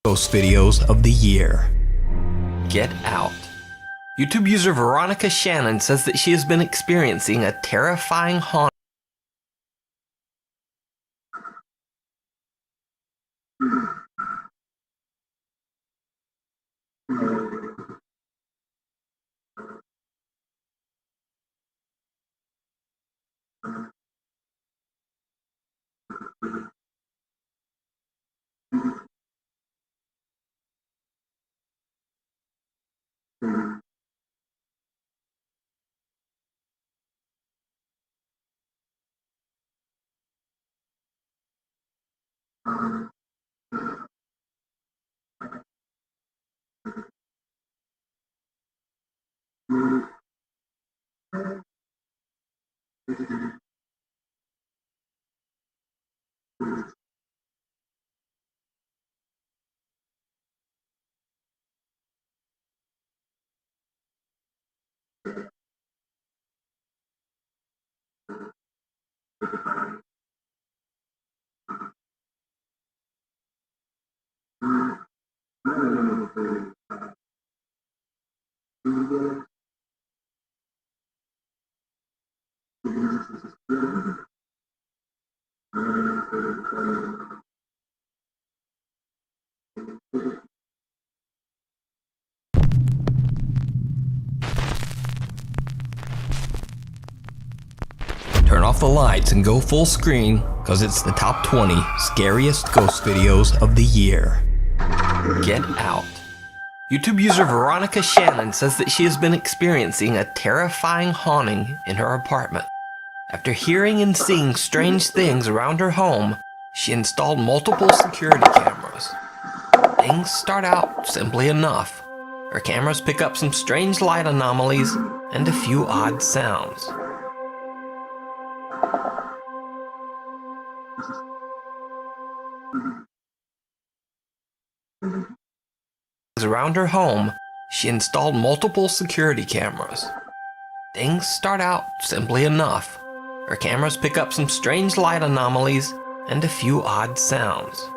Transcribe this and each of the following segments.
Ghost videos of the year. Get out. YouTube user Veronica Shannon says that she has been experiencing a terrifying haunt. Turn off the lights and go full screen, cause it's the top 20 scariest ghost videos of the year. Get out. YouTube user Veronica Shannon says that she has been experiencing a terrifying haunting in her apartment. After hearing and seeing strange things around her home, she installed multiple security cameras. Things start out simply enough. Her cameras pick up some strange light anomalies and a few odd sounds. Around her home, she installed multiple security cameras. Things start out simply enough. Her cameras pick up some strange light anomalies and a few odd sounds.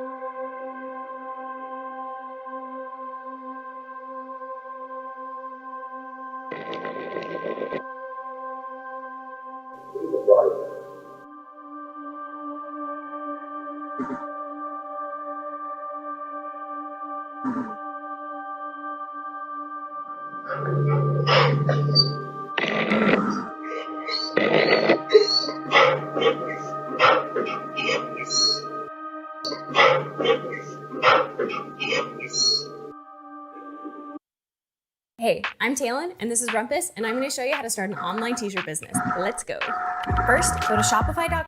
Hey, I'm Talon, and this is Rumpus, and I'm going to show you how to start an online t-shirt business. Let's go. First, go to Shopify.com.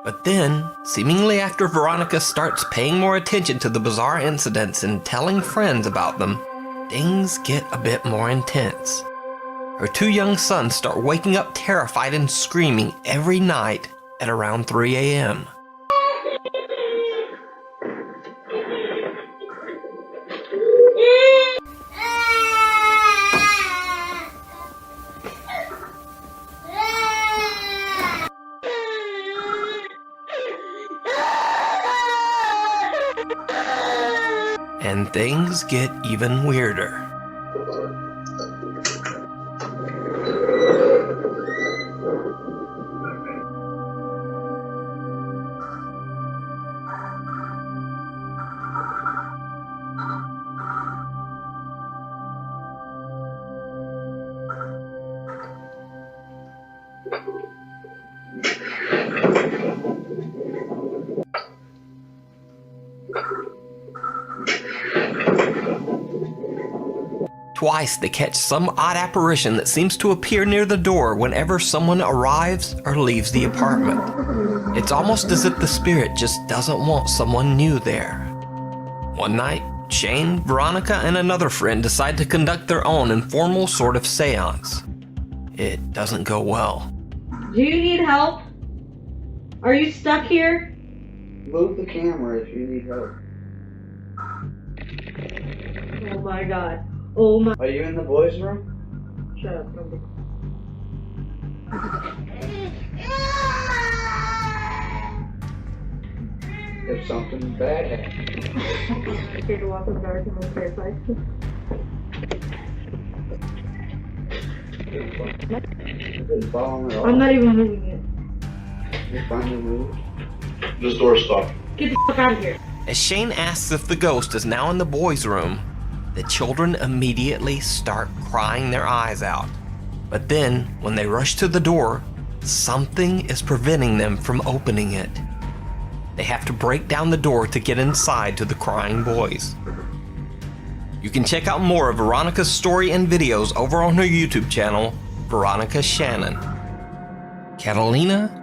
But then, seemingly after Veronica starts paying more attention to the bizarre incidents and telling friends about them, things get a bit more intense. Her two young sons start waking up terrified and screaming every night at around 3 a.m. And things get even weirder. Twice they catch some odd apparition that seems to appear near the door whenever someone arrives or leaves the apartment. It's almost as if the spirit just doesn't want someone new there. One night, Shane, Veronica, and another friend decide to conduct their own informal sort of seance. It doesn't go well. Do you need help? Are you stuck here? Move the camera if you need help. Oh my god. Oh my. Are you in the boys' room? Shut up. if something bad happens. Scared to walk in the dark in the fireplace. It's falling at all. I'm not even moving it. You finally moved. This door's stuck. Get the fuck out of here. As Shane asks if the ghost is now in the boys' room, the children immediately start crying their eyes out. But then, when they rush to the door, something is preventing them from opening it. They have to break down the door to get inside to the crying boys. You can check out more of Veronica's story and videos over on her YouTube channel, Veronica Shannon. Catalina.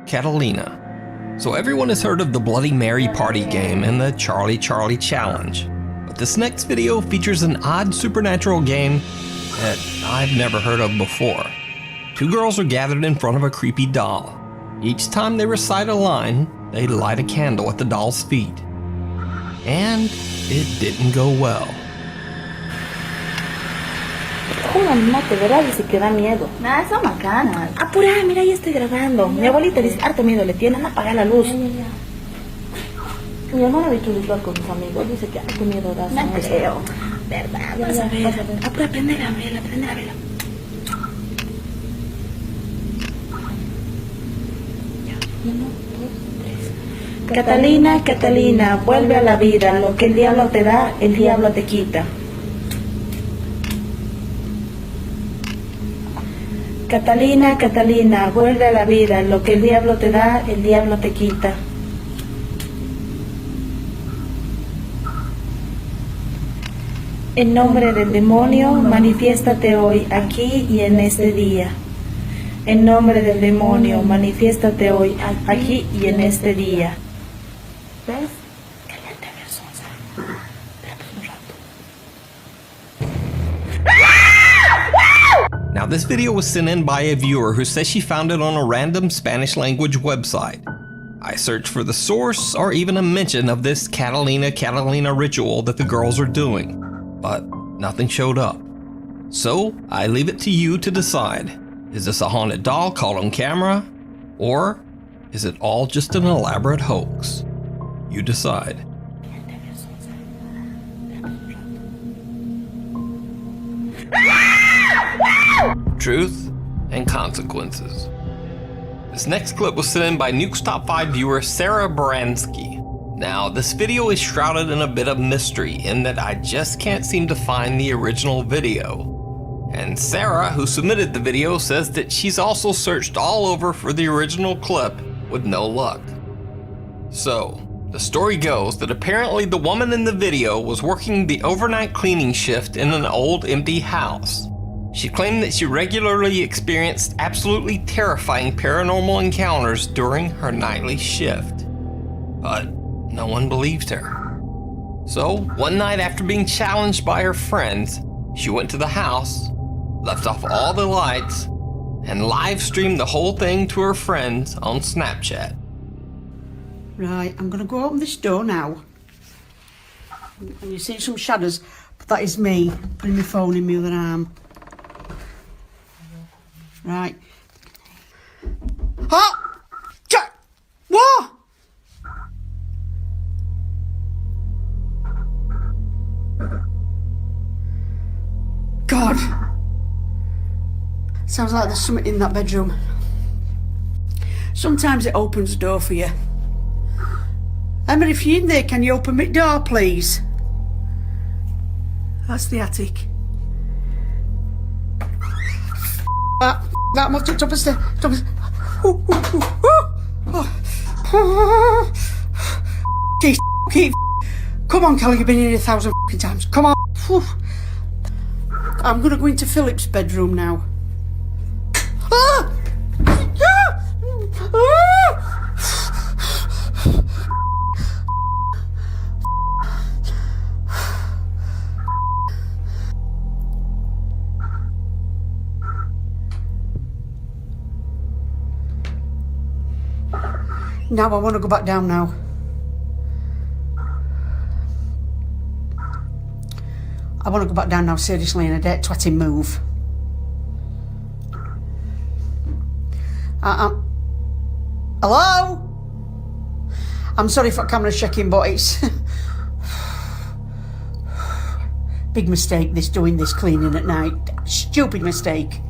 So everyone has heard of the Bloody Mary party game and the Charlie Charlie challenge. But this next video features an odd supernatural game that I've never heard of before. Two girls are gathered in front of a creepy doll. Each time they recite a line, they light a candle at the doll's feet. And it didn't go well. Una mamá te verá, dice que da miedo. Nada, son macanas. Apura, mira, ya estoy grabando. Mi abuelita dice, harto miedo le tienen, apaga la luz. Mi hermano ha visto ritual con sus amigos, dice que harto miedo da. No creo. ¿Verdad? Vas a ver. Apura, prende la vela, prende la vela. Ya, 1, 2, 3. Catalina, Catalina, vuelve a la vida. Lo que el diablo te da, el diablo te quita. Catalina, Catalina, vuelve a la vida, lo que el diablo te da, el diablo te quita. En nombre del demonio, manifiéstate hoy, aquí y en este día. En nombre del demonio, manifiéstate hoy, aquí y en este día. ¿Ves? Cállate, versosa. Espérate un rato. Now this video was sent in by a viewer who says she found it on a random Spanish language website. I searched for the source or even a mention of this Catalina ritual that the girls are doing, but nothing showed up. So I leave it to you to decide. Is this a haunted doll caught on camera? Or is it all just an elaborate hoax? You decide. Truth and consequences. This next clip was sent in by Nuke's Top 5 viewer Sarah Baranski. Now, this video is shrouded in a bit of mystery in that I just can't seem to find the original video. And Sarah, who submitted the video, says that she's also searched all over for the original clip with no luck. So, the story goes that apparently the woman in the video was working the overnight cleaning shift in an old empty house. She claimed that she regularly experienced absolutely terrifying paranormal encounters during her nightly shift. But no one believed her. So, one night after being challenged by her friends, she went to the house, left off all the lights, and live streamed the whole thing to her friends on Snapchat. Right, I'm going to go open this door now. And you see some shadows, but that is me putting my phone in my other arm. Right. Oh! What? God. Sounds like there's something in that bedroom. Sometimes it opens the door for you. Emma, if you're in there, can you open my door, please? That's the attic. That much up the stairs. Come on, Kelly, you've been in here 1,000 times. Come on. I'm gonna go into Philip's bedroom now. Now I want to go back down now. I want to go back down now, seriously, and I dare twatting move. Hello? I'm sorry for camera checking, but it's big mistake this doing this cleaning at night. Stupid mistake.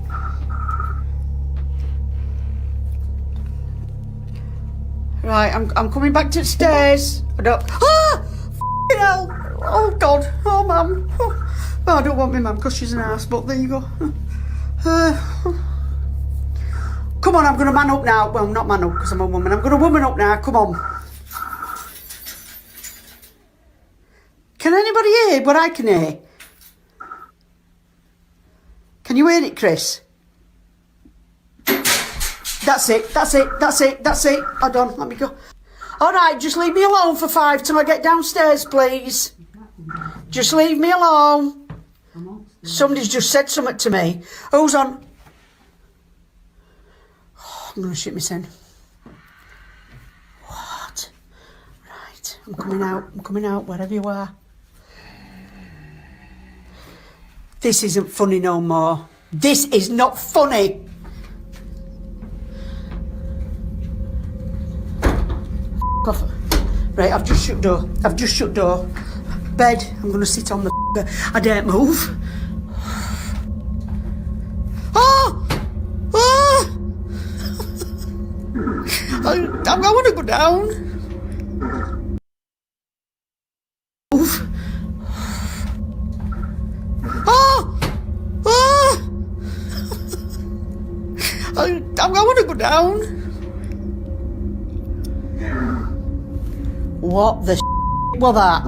Right, I'm coming back to the stairs. I don't. F***ing hell! Oh God! Oh mum! Oh, I don't want my mum because she's an ass. But there you go. Come on, I'm gonna man up now. Well, not man up because I'm a woman. I'm gonna woman up now. Come on. Can anybody hear what I can hear? Can you hear it, Chris? That's it. Hold on, let me go. All right, just leave me alone for 5 till I get downstairs, please. Just leave me alone. Somebody's just said something to me. Who's on? Oh, I'm going to shit myself. What? Right, I'm coming out, wherever you are. This isn't funny no more. This is not funny. Off. Right, I've just shut door. Bed, I'm going to sit on the bed. I daren't move. Oh! I want to go down. Move. I want to go down. What the was that?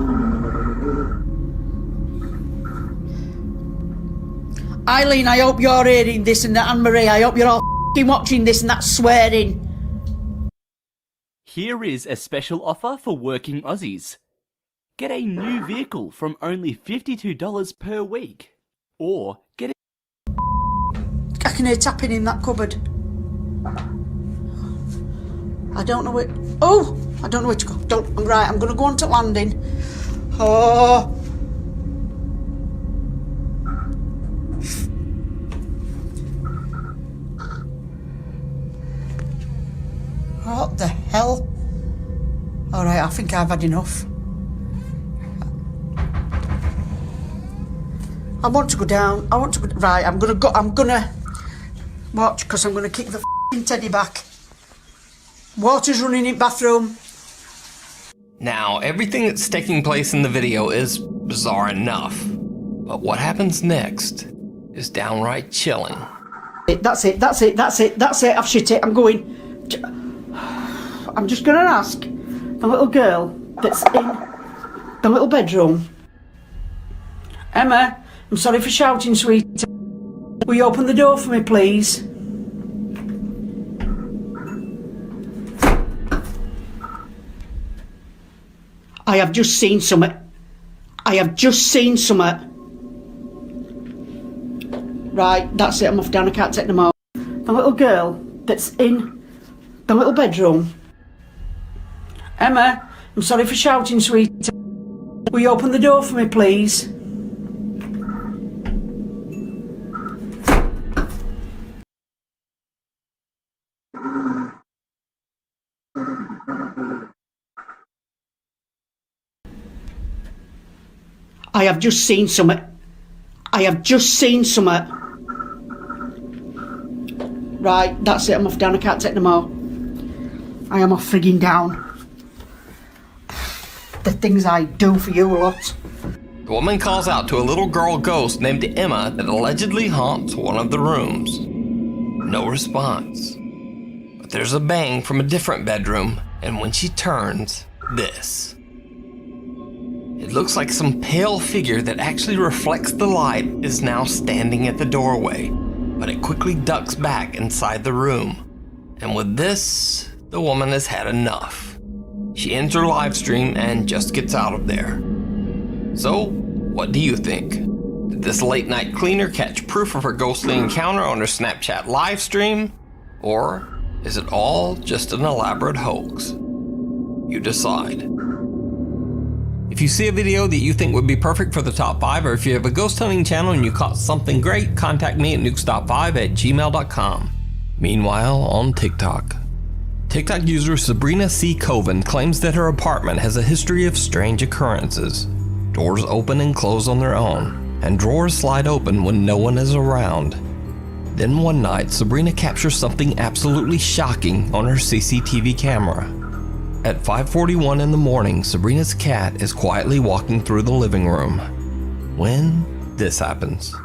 Eileen, I hope you're hearing this and that. Anne-Marie, I hope you're all watching this and that swearing. Here is a special offer for working Aussies. Get a new vehicle from only $52 per week. Or get it. I can hear tapping in that cupboard. I don't know where. Oh! I don't know where to go. Right, I'm going to go on to landing. Oh. What the hell? All right, I think I've had enough. I want to go down. Right, I'm going to watch because I'm going to kick the f***ing teddy back. Water's running in bathroom. Now, everything that's taking place in the video is bizarre enough, but what happens next is downright chilling. That's it. I've shit it. I'm going. I'm just going to ask the little girl that's in the little bedroom. Emma, I'm sorry for shouting, sweet. Will you open the door for me, please? I have just seen something. Right, that's it. I'm off down. I can't take them out. The little girl that's in the little bedroom. Emma, I'm sorry for shouting, sweet. Will you open the door for me, please? I have just seen something. Right, that's it. I'm off down. I can't take them out. I am off frigging down. The things I do for you lot. The woman calls out to a little girl ghost named Emma that allegedly haunts one of the rooms. No response. But there's a bang from a different bedroom, and when she turns, this. It looks like some pale figure that actually reflects the light is now standing at the doorway, but it quickly ducks back inside the room. And with this, the woman has had enough. She ends her live stream and just gets out of there. So, what do you think? Did this late night cleaner catch proof of her ghostly encounter on her Snapchat live stream? Or is it all just an elaborate hoax? You decide. If you see a video that you think would be perfect for the top 5, or if you have a ghost hunting channel and you caught something great, contact me at nukestop5@gmail.com. Meanwhile, on TikTok, TikTok user Sabrina C. Coven claims that her apartment has a history of strange occurrences. Doors open and close on their own, and drawers slide open when no one is around. Then one night, Sabrina captures something absolutely shocking on her CCTV camera. At 5:41 in the morning, Sabrina's cat is quietly walking through the living room when this happens.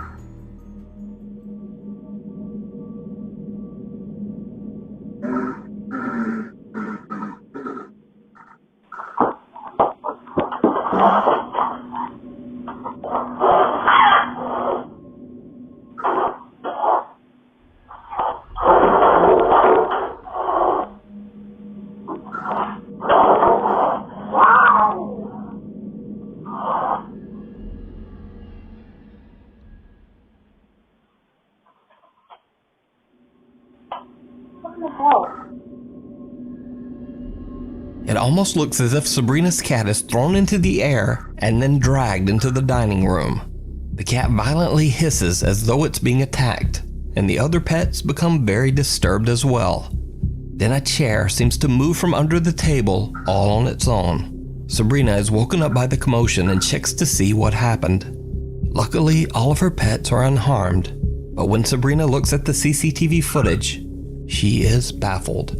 It almost looks as if Sabrina's cat is thrown into the air and then dragged into the dining room. The cat violently hisses as though it's being attacked, and the other pets become very disturbed as well. Then a chair seems to move from under the table all on its own. Sabrina is woken up by the commotion and checks to see what happened. Luckily, all of her pets are unharmed, but when Sabrina looks at the CCTV footage, she is baffled.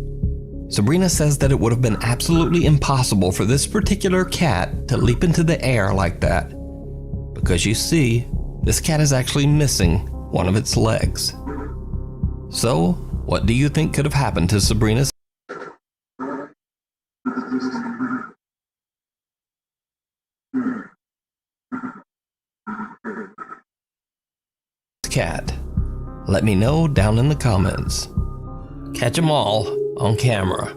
Sabrina says that it would have been absolutely impossible for this particular cat to leap into the air like that. Because you see, this cat is actually missing one of its legs. So, what do you think could have happened to Sabrina's cat? Let me know down in the comments. Catch 'em all on camera.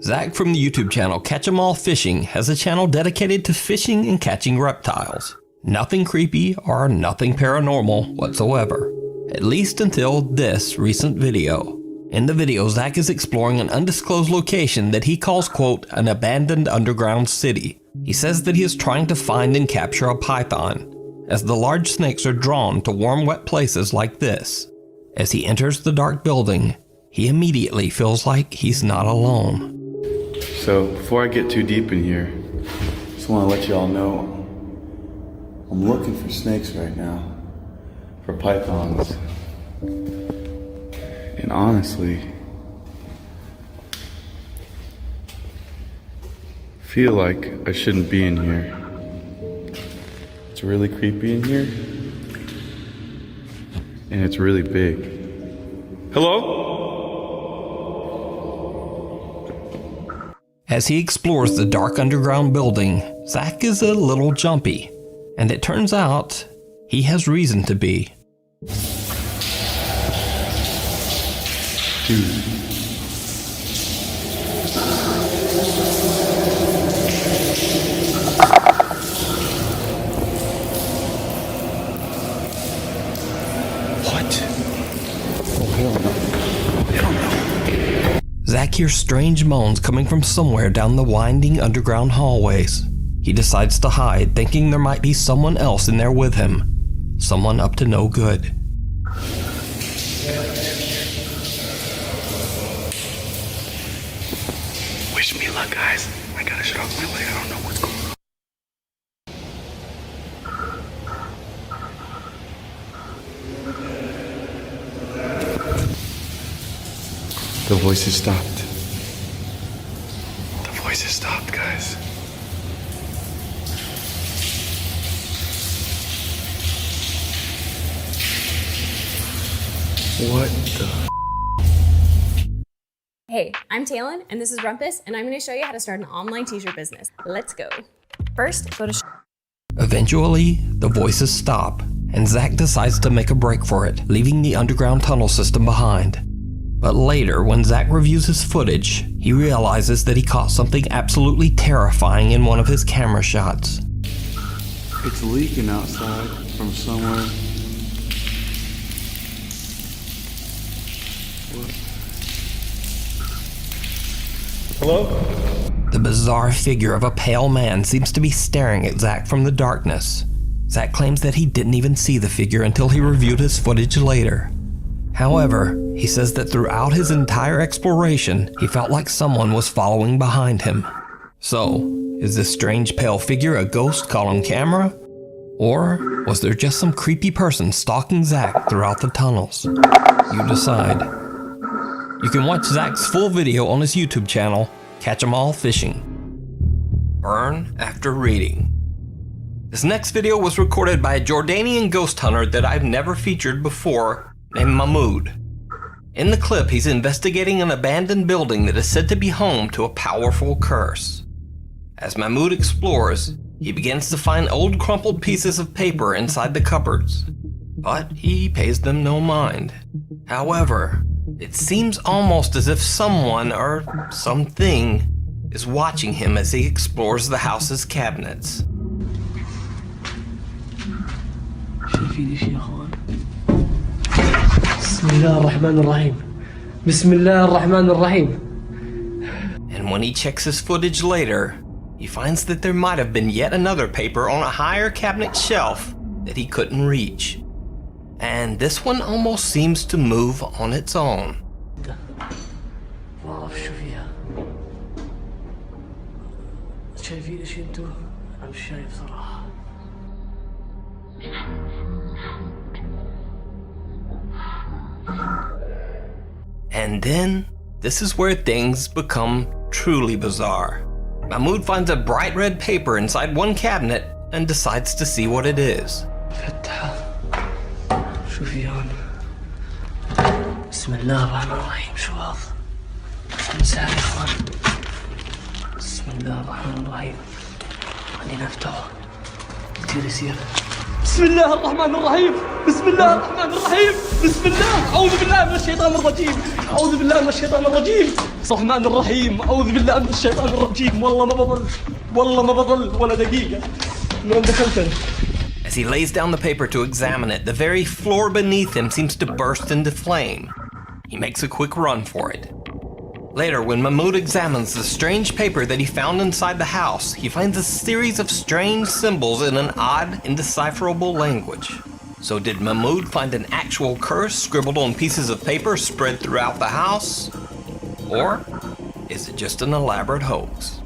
Zach from the YouTube channel Catch 'em All Fishing has a channel dedicated to fishing and catching reptiles. Nothing creepy or nothing paranormal whatsoever. At least until this recent video. In the video, Zach is exploring an undisclosed location that he calls, quote, an abandoned underground city. He says that he is trying to find and capture a python, as the large snakes are drawn to warm, wet places like this. As he enters the dark building, he immediately feels like he's not alone. So, before I get too deep in here, just want to let you all know I'm looking for snakes right now, for pythons. And honestly, feel like I shouldn't be in here. It's really creepy in here, and it's really big. Hello? As he explores the dark underground building, Zach is a little jumpy, and it turns out he has reason to be. Dude. What? Oh, hell no. Hell no. Zach hears strange moans coming from somewhere down the winding underground hallways. He decides to hide, thinking there might be someone else in there with him. Someone up to no good. Wish me luck, guys. I gotta shut off my light. I don't know what's going on. The voices stopped. The voices stopped, guys. What the? Hey, I'm Talon, and this is Rumpus, and I'm going to show you how to start an online t-shirt business. Let's go. First, go to Eventually, the voices stop, and Zach decides to make a break for it, leaving the underground tunnel system behind. But later, when Zach reviews his footage, he realizes that he caught something absolutely terrifying in one of his camera shots. It's leaking outside from somewhere. What? Hello? The bizarre figure of a pale man seems to be staring at Zach from the darkness. Zach claims that he didn't even see the figure until he reviewed his footage later. However, he says that throughout his entire exploration, he felt like someone was following behind him. So, is this strange pale figure a ghost caught on camera? Or was there just some creepy person stalking Zach throughout the tunnels? You decide. You can watch Zach's full video on his YouTube channel, Catch 'em All Fishing. Burn after reading. This next video was recorded by a Jordanian ghost hunter that I've never featured before, named Mahmoud. In the clip, he's investigating an abandoned building that is said to be home to a powerful curse. As Mahmoud explores, he begins to find old crumpled pieces of paper inside the cupboards, but he pays them no mind. However, it seems almost as if someone or something is watching him as he explores the house's cabinets. And when he checks his footage later, he finds that there might have been yet another paper on a higher cabinet shelf that he couldn't reach. And this one almost seems to move on its own. And then, this is where things become truly bizarre. Mahmoud finds a bright red paper inside one cabinet and decides to see what it is. بسم الله الرحمن الرحيم بسم الله الرحمن الرحيم بسم الله أعوذ بالله من الشيطان الرجيم أعوذ بالله من الشيطان الرجيم الرحمن الرحيم أعوذ بالله من الشيطان الرجيم والله ما بضل ولا دقيقة من دخلت. As he lays down the paper to examine it, the very floor beneath him seems to burst into flame. He makes a quick run for it. Later, when Mahmoud examines the strange paper that he found inside the house, he finds a series of strange symbols in an odd, indecipherable language. So did Mahmoud find an actual curse scribbled on pieces of paper spread throughout the house? Or is it just an elaborate hoax?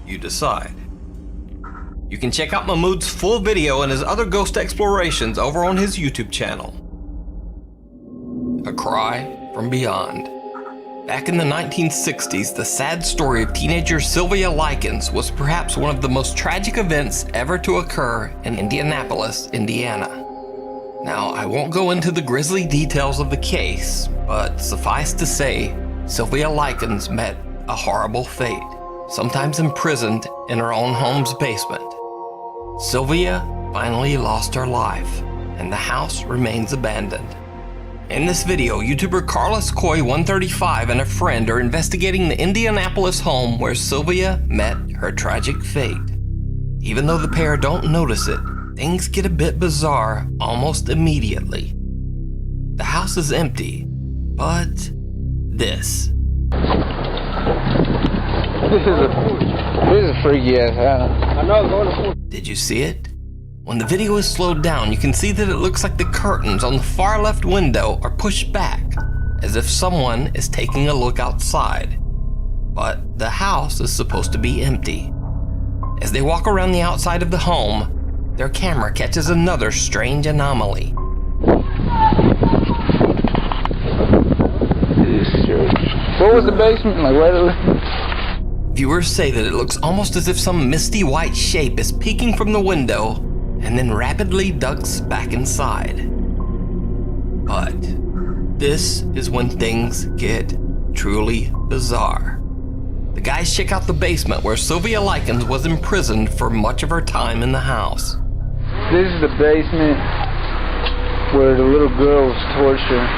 You decide. You can check out Mahmoud's full video and his other ghost explorations over on his YouTube channel. A Cry from Beyond. Back in the 1960s, the sad story of teenager Sylvia Likens was perhaps one of the most tragic events ever to occur in Indianapolis, Indiana. Now, I won't go into the grisly details of the case, but suffice to say, Sylvia Likens met a horrible fate, sometimes imprisoned in her own home's basement. Sylvia finally lost her life, and the house remains abandoned. In this video, YouTuber Carlos Coy 135 and a friend are investigating the Indianapolis home where Sylvia met her tragic fate. Even though the pair don't notice it, things get a bit bizarre almost immediately. The house is empty, but this is a freaky ass house. Did you see it? When the video is slowed down, you can see that it looks like the curtains on the far left window are pushed back, as if someone is taking a look outside. But the house is supposed to be empty. As they walk around the outside of the home, their camera catches another strange anomaly. What was the basement like? Where Viewers say that it looks almost as if some misty white shape is peeking from the window and then rapidly ducks back inside. But this is when things get truly bizarre. The guys check out the basement where Sylvia Likens was imprisoned for much of her time in the house. This is the basement where the little girl was tortured.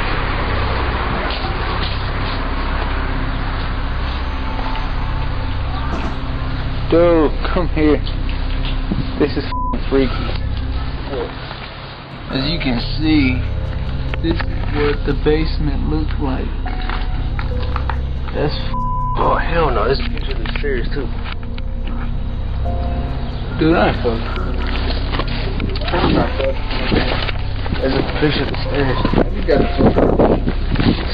Dude, come here. This is freaky. As you can see, this is what the basement looked like. That's oh hell no, this picture is serious too. Dude, I ain't fucking. I'm not fucking. There's a picture of the stairs. You got a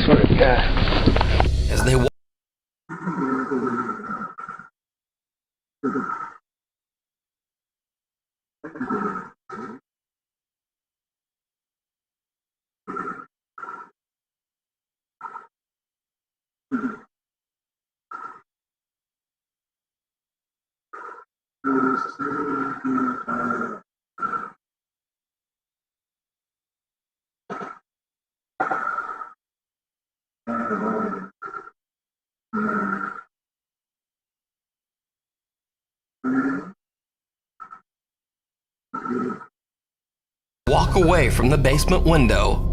swear to God. As they walk away from the basement window,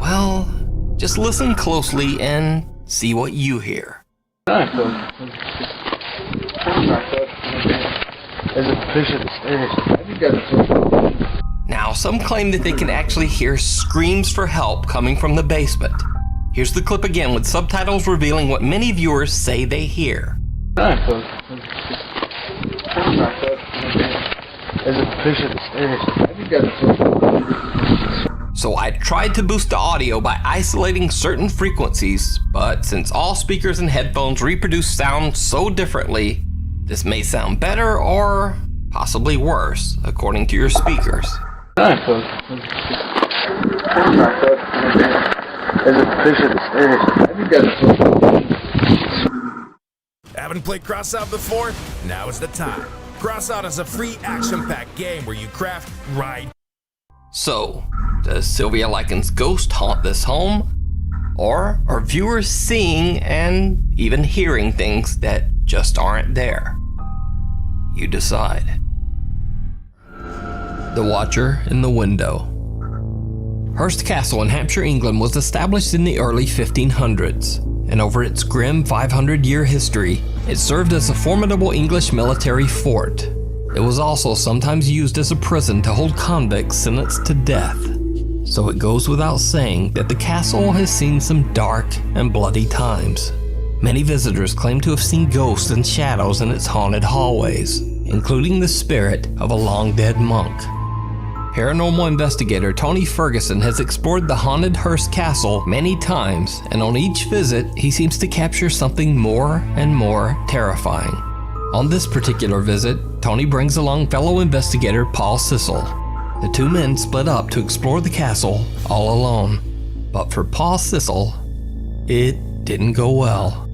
well, just listen closely and see what you hear. There's a fish at the stairs. I think that's Now, some claim that they can actually hear screams for help coming from the basement. Here's the clip again with subtitles revealing what many viewers say they hear. There's a fish at the stairs. I think that's So I tried to boost the audio by isolating certain frequencies, but since all speakers and headphones reproduce sound so differently, this may sound better or possibly worse, according to your speakers. There's a fish at the stairs. I think that's Haven't played Crossout before? Now is the time. Crossout is a free action-packed game where you craft, ride. So, does Sylvia Lycan's ghost haunt this home? Or are viewers seeing and even hearing things that just aren't there? You decide. The Watcher in the Window. Hurst Castle in Hampshire, England was established in the early 1500s, and over its grim 500-year history, it served as a formidable English military fort. It was also sometimes used as a prison to hold convicts sentenced to death. So it goes without saying that the castle has seen some dark and bloody times. Many visitors claim to have seen ghosts and shadows in its haunted hallways, including the spirit of a long-dead monk. Paranormal investigator Tony Ferguson has explored the haunted Hurst Castle many times, and on each visit, he seems to capture something more and more terrifying. On this particular visit, Tony brings along fellow investigator Paul Sissel. The two men split up to explore the castle all alone. But for Paul Sissel, it didn't go well.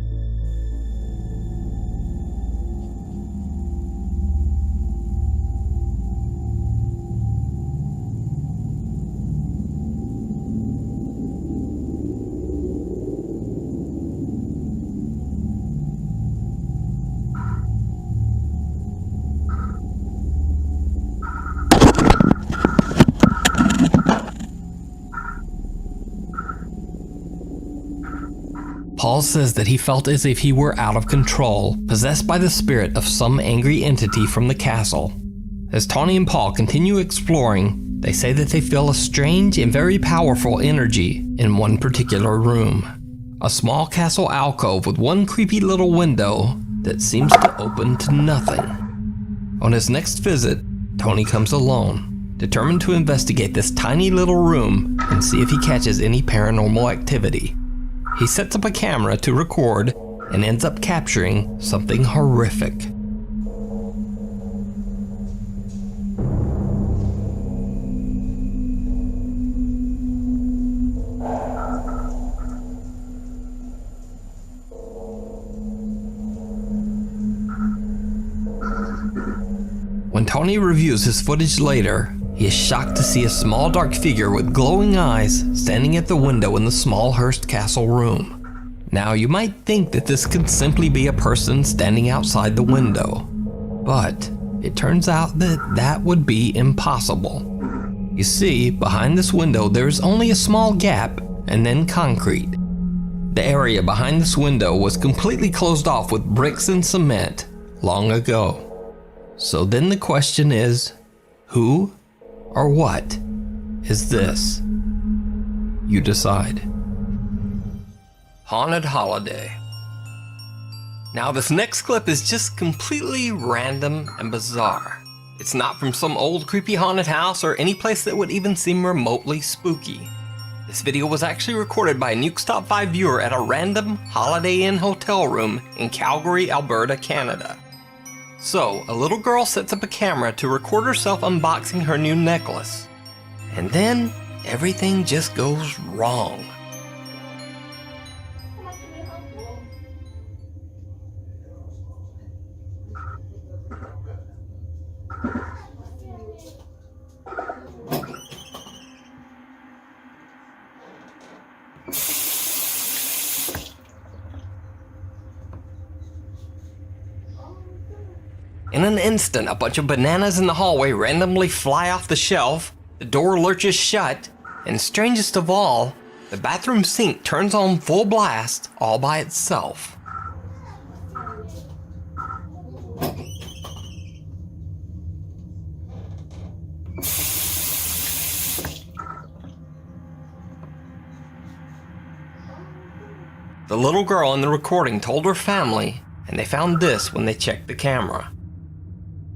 Paul says that he felt as if he were out of control, possessed by the spirit of some angry entity from the castle. As Tony and Paul continue exploring, they say that they feel a strange and very powerful energy in one particular room. A small castle alcove with one creepy little window that seems to open to nothing. On his next visit, Tony comes alone, determined to investigate this tiny little room and see if he catches any paranormal activity. He sets up a camera to record and ends up capturing something horrific. When Tony reviews his footage later, he is shocked to see a small dark figure with glowing eyes standing at the window in the small Hurst Castle room. Now, you might think that this could simply be a person standing outside the window, but it turns out that that would be impossible. You see, behind this window there is only a small gap and then concrete. The area behind this window was completely closed off with bricks and cement long ago. So then the question is, who or what is this? You decide. Haunted Holiday. Now this next clip is just completely random and bizarre. It's not from some old creepy haunted house or any place that would even seem remotely spooky. This video was actually recorded by a Nuke's Top 5 viewer at a random Holiday Inn hotel room in Calgary, Alberta, Canada. So, a little girl sets up a camera to record herself unboxing her new necklace. And then, everything just goes wrong. In an instant, a bunch of bananas in the hallway randomly fly off the shelf, the door lurches shut, and strangest of all, the bathroom sink turns on full blast all by itself. The little girl in the recording told her family, and they found this when they checked the camera.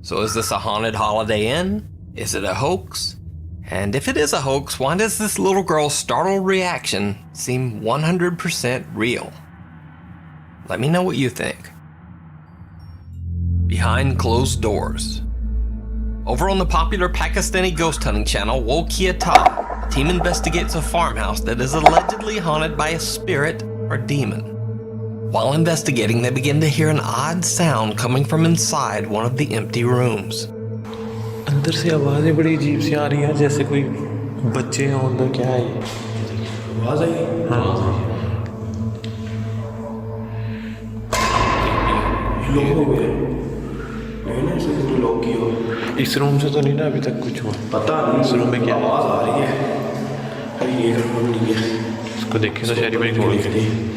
So is this a haunted Holiday Inn? Is it a hoax? And if it is a hoax, why does this little girl's startled reaction seem 100% real? Let me know what you think. Behind closed doors. Over on the popular Pakistani ghost hunting channel Wokiata, a team investigates a farmhouse that is allegedly haunted by a spirit or demon. While investigating, they begin to hear an odd sound coming from inside one of the empty rooms. अंदर से आवाज़ें बड़ी अजीब सी आ रही हैं, जैसे कोई बच्चे हैं अंदर. क्या है ये? आवाज़ आई? हाँ. लॉक हो गया. नहीं ना, इसे तो लॉक किया हो. इस रूम से तो नहीं ना अभी तक कुछ हुआ. पता नहीं इस रूम में क्या आवाज़ आ रही है. अरे ये रूम नहीं है. इसको देखें तो शहरी में खोल के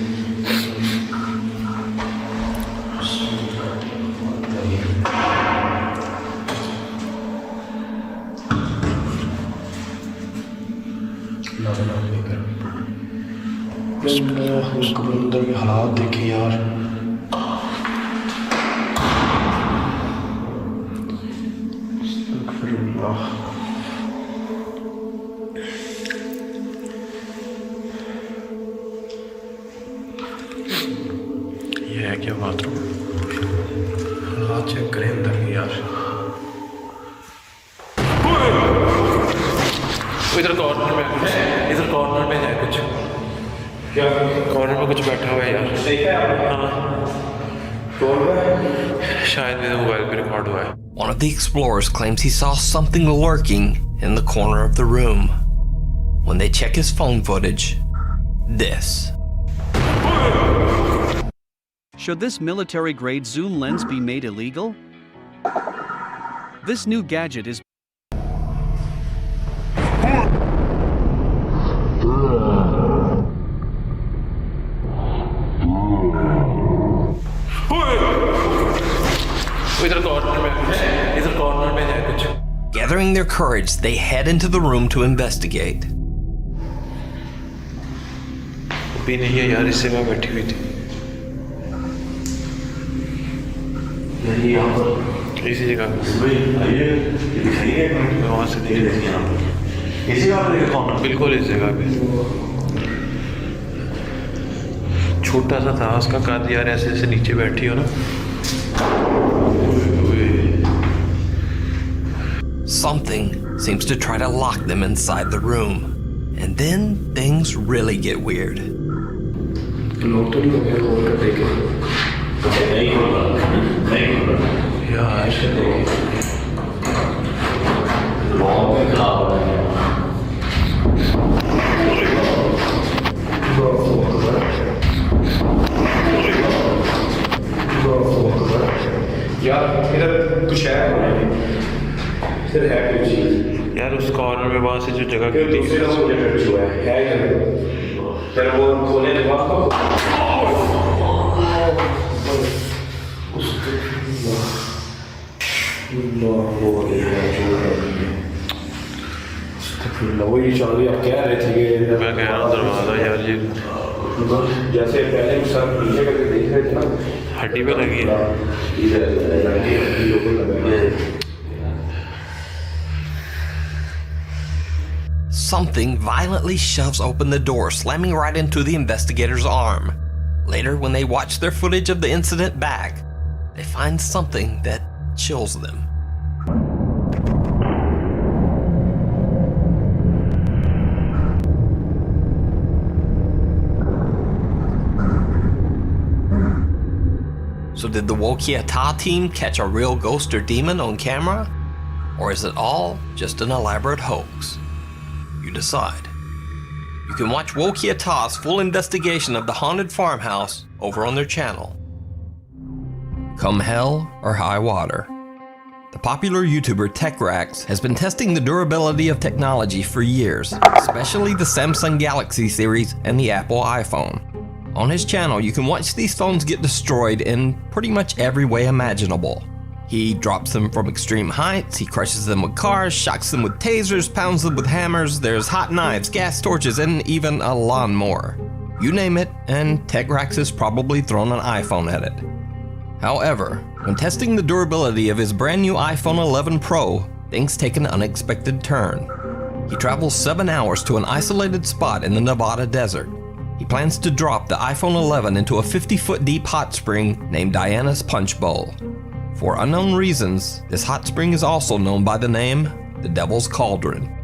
अंदर के हालात देखे यार. ये है क्या बाथरूम? हालात चेक करें अंदर के यार. इधर कॉर्नर में है, इधर कॉर्नर में है कुछ. क्या कॉर्नर में कुछ बैठा हुआ है यार. देखा है आपने? हाँ. शायद मेरे मोबाइल पे रिकॉर्ड हुआ है. One of the explorers claims he saw something lurking in the corner of the room. When they check his phone footage, this. Should this military-grade zoom lens be made illegal? This new gadget is Gathering their courage, they head into the room to investigate. भी नहीं है यार, इस जगह बैठी हुई थी. नहीं यहाँ पर इसी जगह वहाँ से नहीं. इसी जगह पे? बिल्कुल इस जगह पे. छोटा सा था उसका कद यार, ऐसे ऐसे नीचे बैठी हो ना. Something seems to try to lock them inside the room. And then things really get weird. यार उस कॉर्नर में वहाँ से जो जगह की थी वही चौधरी आप कह रहे थे कि मैं कह रहा हूँ दरवाज़ा यार ये जैसे पहले सब नीचे करके देख रहे थे ना हड्डी पे लगी है. something violently shoves open the door, slamming right into the investigator's arm. Later, when they watch their footage of the incident back, they find something that chills them. So did the Wokiata team catch a real ghost or demon on camera? Or is it all just an elaborate hoax? You decide. You can watch Wokiata's full investigation of the haunted farmhouse over on their channel. Come hell or high water, the popular YouTuber TechRax has been testing the durability of technology for years, especially the Samsung Galaxy series and the Apple iPhone. On his channel, you can watch these phones get destroyed in pretty much every way imaginable. He drops them from extreme heights, he crushes them with cars, shocks them with tasers, pounds them with hammers, there's hot knives, gas torches, and even a lawnmower. You name it, and TechRax has probably thrown an iPhone at it. However, when testing the durability of his brand new iPhone 11 Pro, things take an unexpected turn. He travels 7 hours to an isolated spot in the Nevada desert. He plans to drop the iPhone 11 into a 50-foot deep hot spring named Diana's Punch Bowl. For unknown reasons, this hot spring is also known by the name the Devil's Cauldron.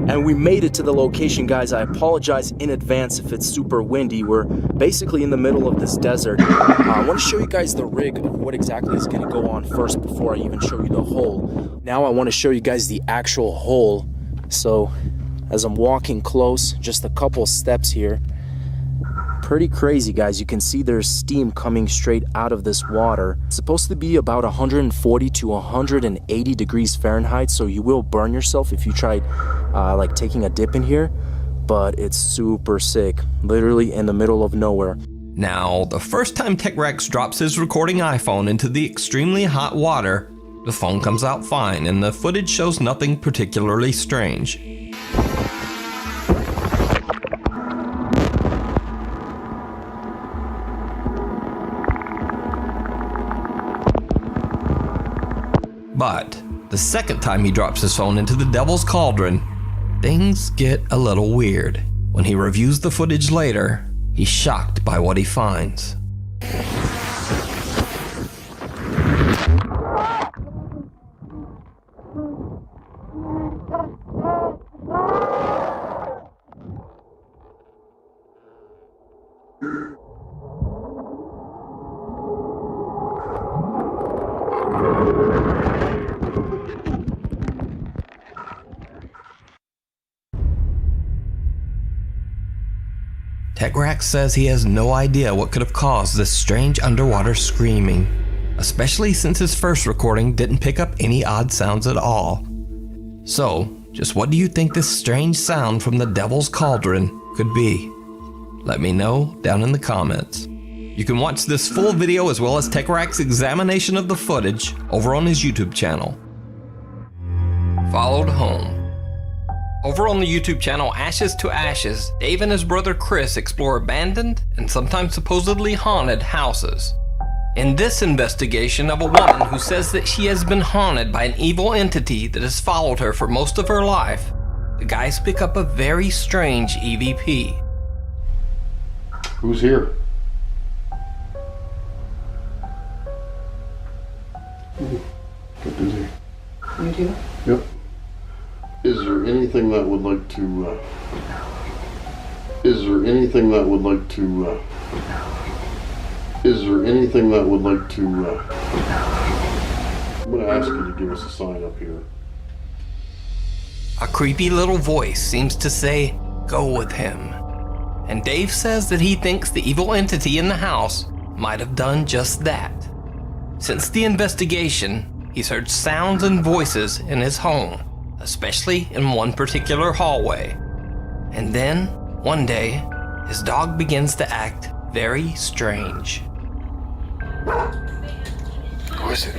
And we made it to the location, guys. I apologize in advance if it's super windy. We're basically in the middle of this desert. I want to show you guys the rig of what exactly is going to go on first before I even show you the hole. Now I want to show you guys the actual hole. So as I'm walking close, just a couple steps here. Pretty crazy, guys. You can see there's steam coming straight out of this water. It's supposed to be about 140 to 180 degrees Fahrenheit, so you will burn yourself if you try like taking a dip in here, but it's super sick, literally in the middle of nowhere. Now, the first time TechRax drops his recording iPhone into the extremely hot water, the phone comes out fine and the footage shows nothing particularly strange. But the second time he drops his phone into the Devil's Cauldron, things get a little weird. When he reviews the footage later, he's shocked by what he finds. TechRax says he has no idea what could have caused this strange underwater screaming, especially since his first recording didn't pick up any odd sounds at all. So, just what do you think this strange sound from the Devil's Cauldron could be? Let me know down in the comments. You can watch this full video as well as TechRax's examination of the footage over on his YouTube channel. Followed home. Over on the YouTube channel Ashes to Ashes, Dave and his brother Chris explore abandoned and sometimes supposedly haunted houses. In this investigation of a woman who says that she has been haunted by an evil entity that has followed her for most of her life, the guys pick up a very strange EVP. Who's here? Get busy. You too? Yep. Is there anything that would like to, is there anything that would like to, is there anything that would like to, I'm gonna ask you to give us a sign up here. A creepy little voice seems to say, "Go with him." And Dave says that he thinks the evil entity in the house might have done just that. Since the investigation, he's heard sounds and voices in his home, especially in one particular hallway. And then, one day, his dog begins to act very strange. Who is it?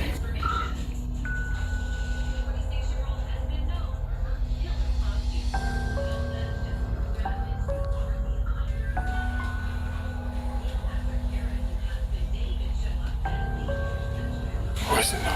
Who is it now?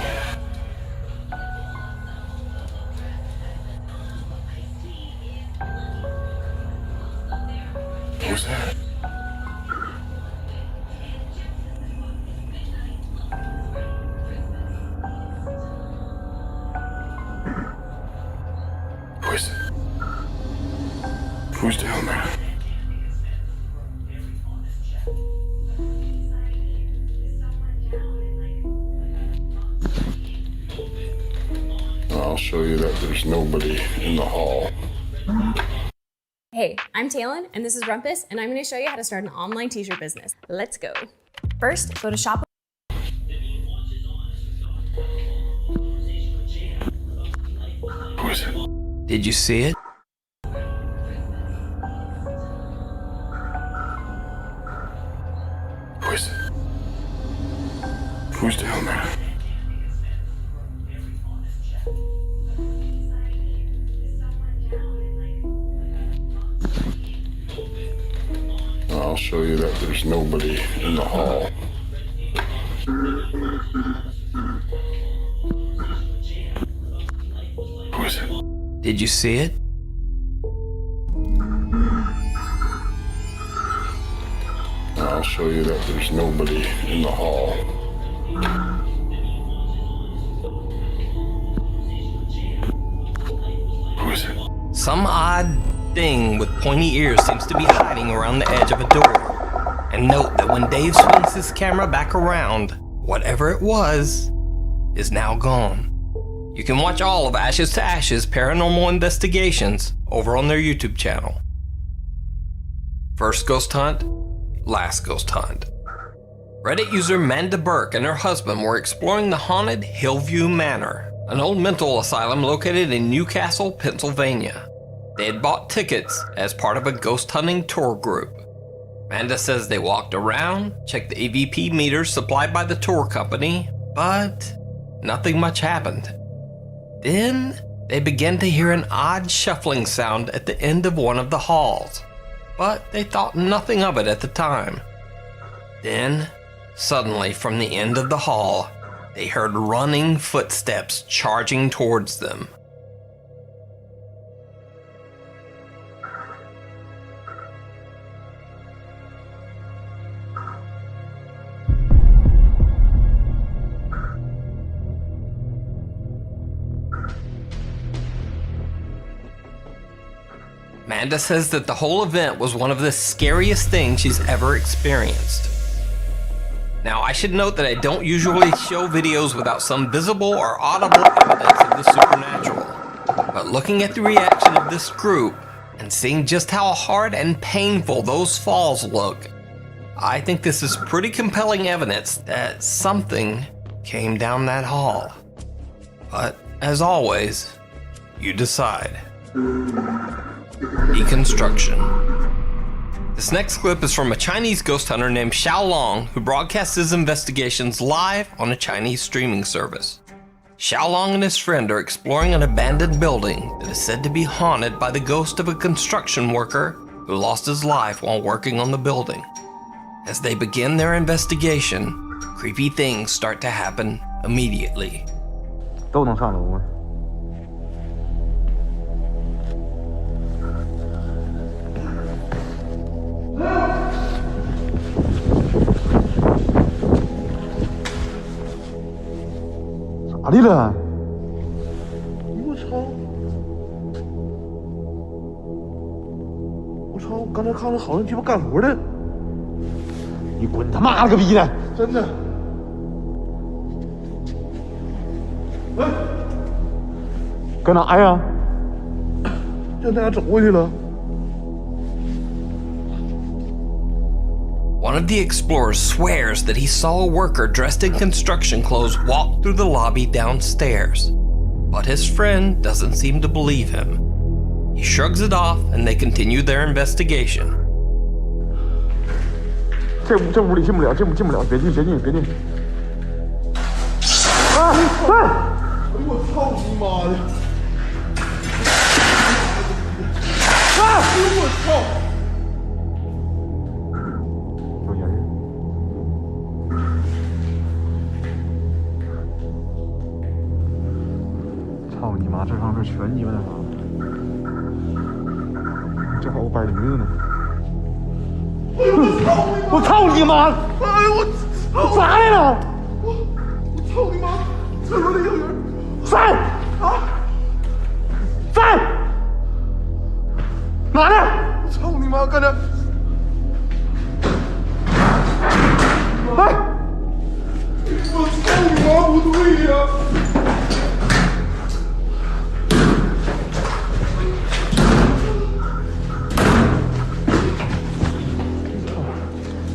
Who's down there? I'll show you that there's nobody in the hall. Hey, I'm Talon, and this is Rumpus, and I'm going to show you how to start an online t-shirt business. Let's go. First, go to shop. Who is it? Did you see it? Who is it? Who's down there? I'll show you that there's nobody in the hall. Who is it? Did you see it? I'll show you that there's nobody in the hall. Who is it? Some odd thing with pointy ears seems to be hiding around the edge of a door. And note that when Dave swings his camera back around, whatever it was is now gone. You can watch all of Ashes to Ashes Paranormal Investigations over on their YouTube channel. First ghost hunt, last ghost hunt. Reddit user Manda Burke and her husband were exploring the haunted Hillview Manor, an old mental asylum located in Newcastle, Pennsylvania. They had bought tickets as part of a ghost hunting tour group. Manda says they walked around, checked the EVP meters supplied by the tour company, but nothing much happened. Then they began to hear an odd shuffling sound at the end of one of the halls, but they thought nothing of it at the time. Then, suddenly from the end of the hall, they heard running footsteps charging towards them. Manda says that the whole event was one of the scariest things she's ever experienced. Now, I should note that I don't usually show videos without some visible or audible evidence of the supernatural. But looking at the reaction of this group and seeing just how hard and painful those falls look, I think this is pretty compelling evidence that something came down that hall. But as always, you decide. Deconstruction. This next clip is from a Chinese ghost hunter named Xiao Long, who broadcasts his investigations live on a Chinese streaming service. Xiao Long and his friend are exploring an abandoned building that is said to be haunted by the ghost of a construction worker who lost his life while working on the building. As they begin their investigation, creepy things start to happen immediately. 都能上楼吗？ 咋的了？我操！我操！刚才看着好像鸡巴干活的。你滚他妈了个逼的！真的。哎，搁哪呀？就那样走过去了。 One of the explorers swears that he saw a worker dressed in construction clothes walk through the lobby downstairs, but his friend doesn't seem to believe him. He shrugs it off and they continue their investigation. 这屋里进不了，进不了，别进！啊！哎！哎呦我操你妈的！啊！哎呦我操！ 操你妈！这上面全鸡巴那啥，正好我摆驴子呢。我操你妈！哎呦我咋来了？我操你妈！厕所里有人！在啊！在哪呢？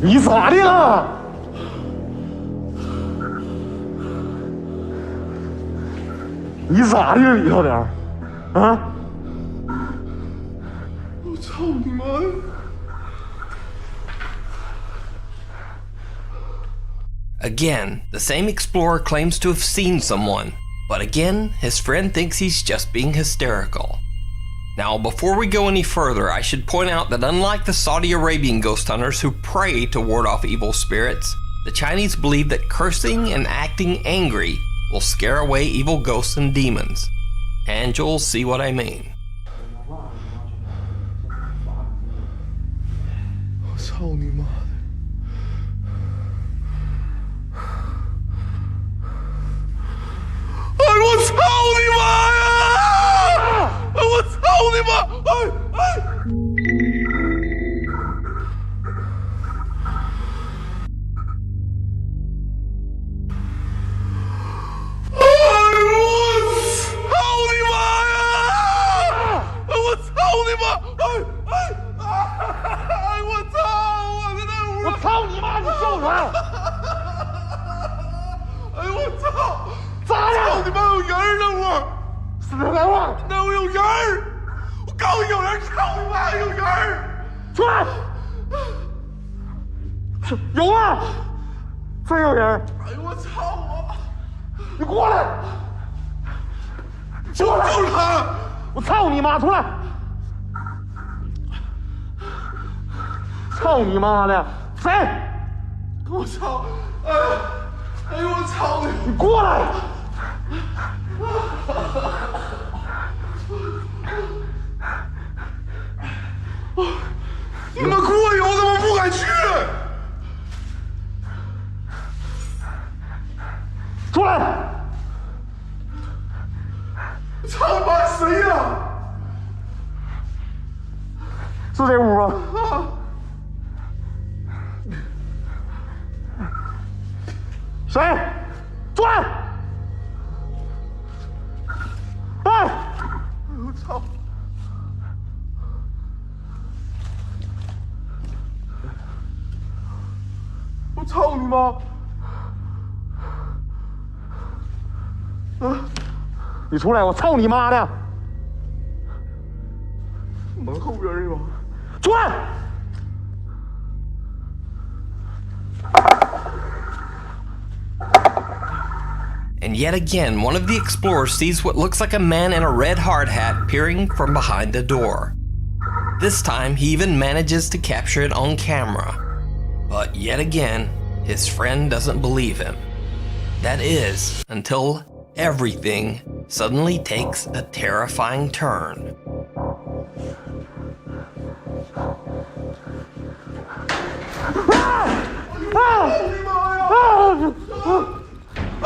你咋的了？你咋的了，李小点儿？啊？我操你妈呀！ Again, the same explorer claims to have seen someone, but again, his friend thinks he's just being hysterical. Now, before we go any further, I should point out that unlike the Saudi Arabian ghost hunters who pray to ward off evil spirits, the Chinese believe that cursing and acting angry will scare away evil ghosts and demons. And you'll see what I mean. 我操你妈的！ 哎，我操你妈呀！哎，我操你妈！哎哎！我操你妈！哎哎哎！我操！我在那屋！我操你妈！你叫啥？哎我操！ 咋的？操你妈有人那屋！死人来了！那屋有人！我告诉你有人！操你妈有人！出来！有啊！真有人！哎呦我操我！你过来！出来！就是他！我操你妈！出来！操你妈的！谁？我操！哎哎呦我操你！你过来！ 你们过去，我怎么不敢去？出来！操你妈，谁呀？是这屋吗？谁？出来！ 哎！我操！我操你妈！你出来！我操你妈的！门后边是吧？出来！ And yet again, one of the explorers sees what looks like a man in a red hard hat peering from behind a door. This time, he even manages to capture it on camera. But yet again, his friend doesn't believe him. That is, until everything suddenly takes a terrifying turn.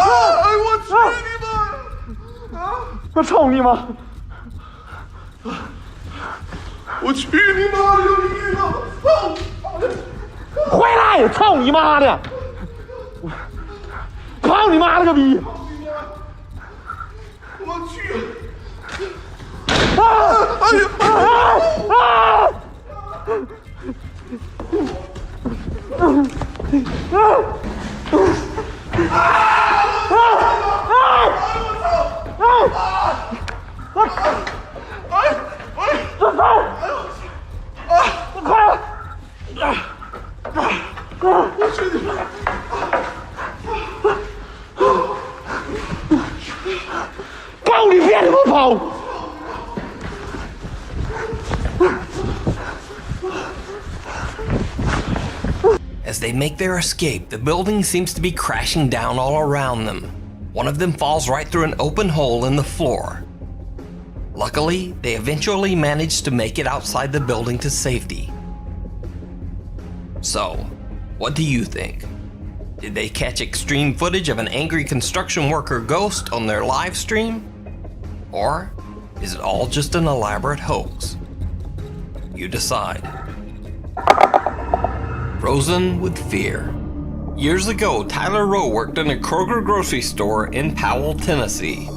哎，我去你妈！啊！我操你妈！我去你妈！有你妈！操！回来！操你妈的！操你妈了个逼！我去！啊！哎呦！告你别他妈跑！ As they make their escape, the building seems to be crashing down all around them. One of them falls right through an open hole in the floor. Luckily, they eventually manage to make it outside the building to safety. So, what do you think? Did they catch extreme footage of an angry construction worker ghost on their live stream? Or is it all just an elaborate hoax? You decide. Frozen with fear. Years ago, Tyler Rowe worked in a Kroger grocery store in Powell, Tennessee.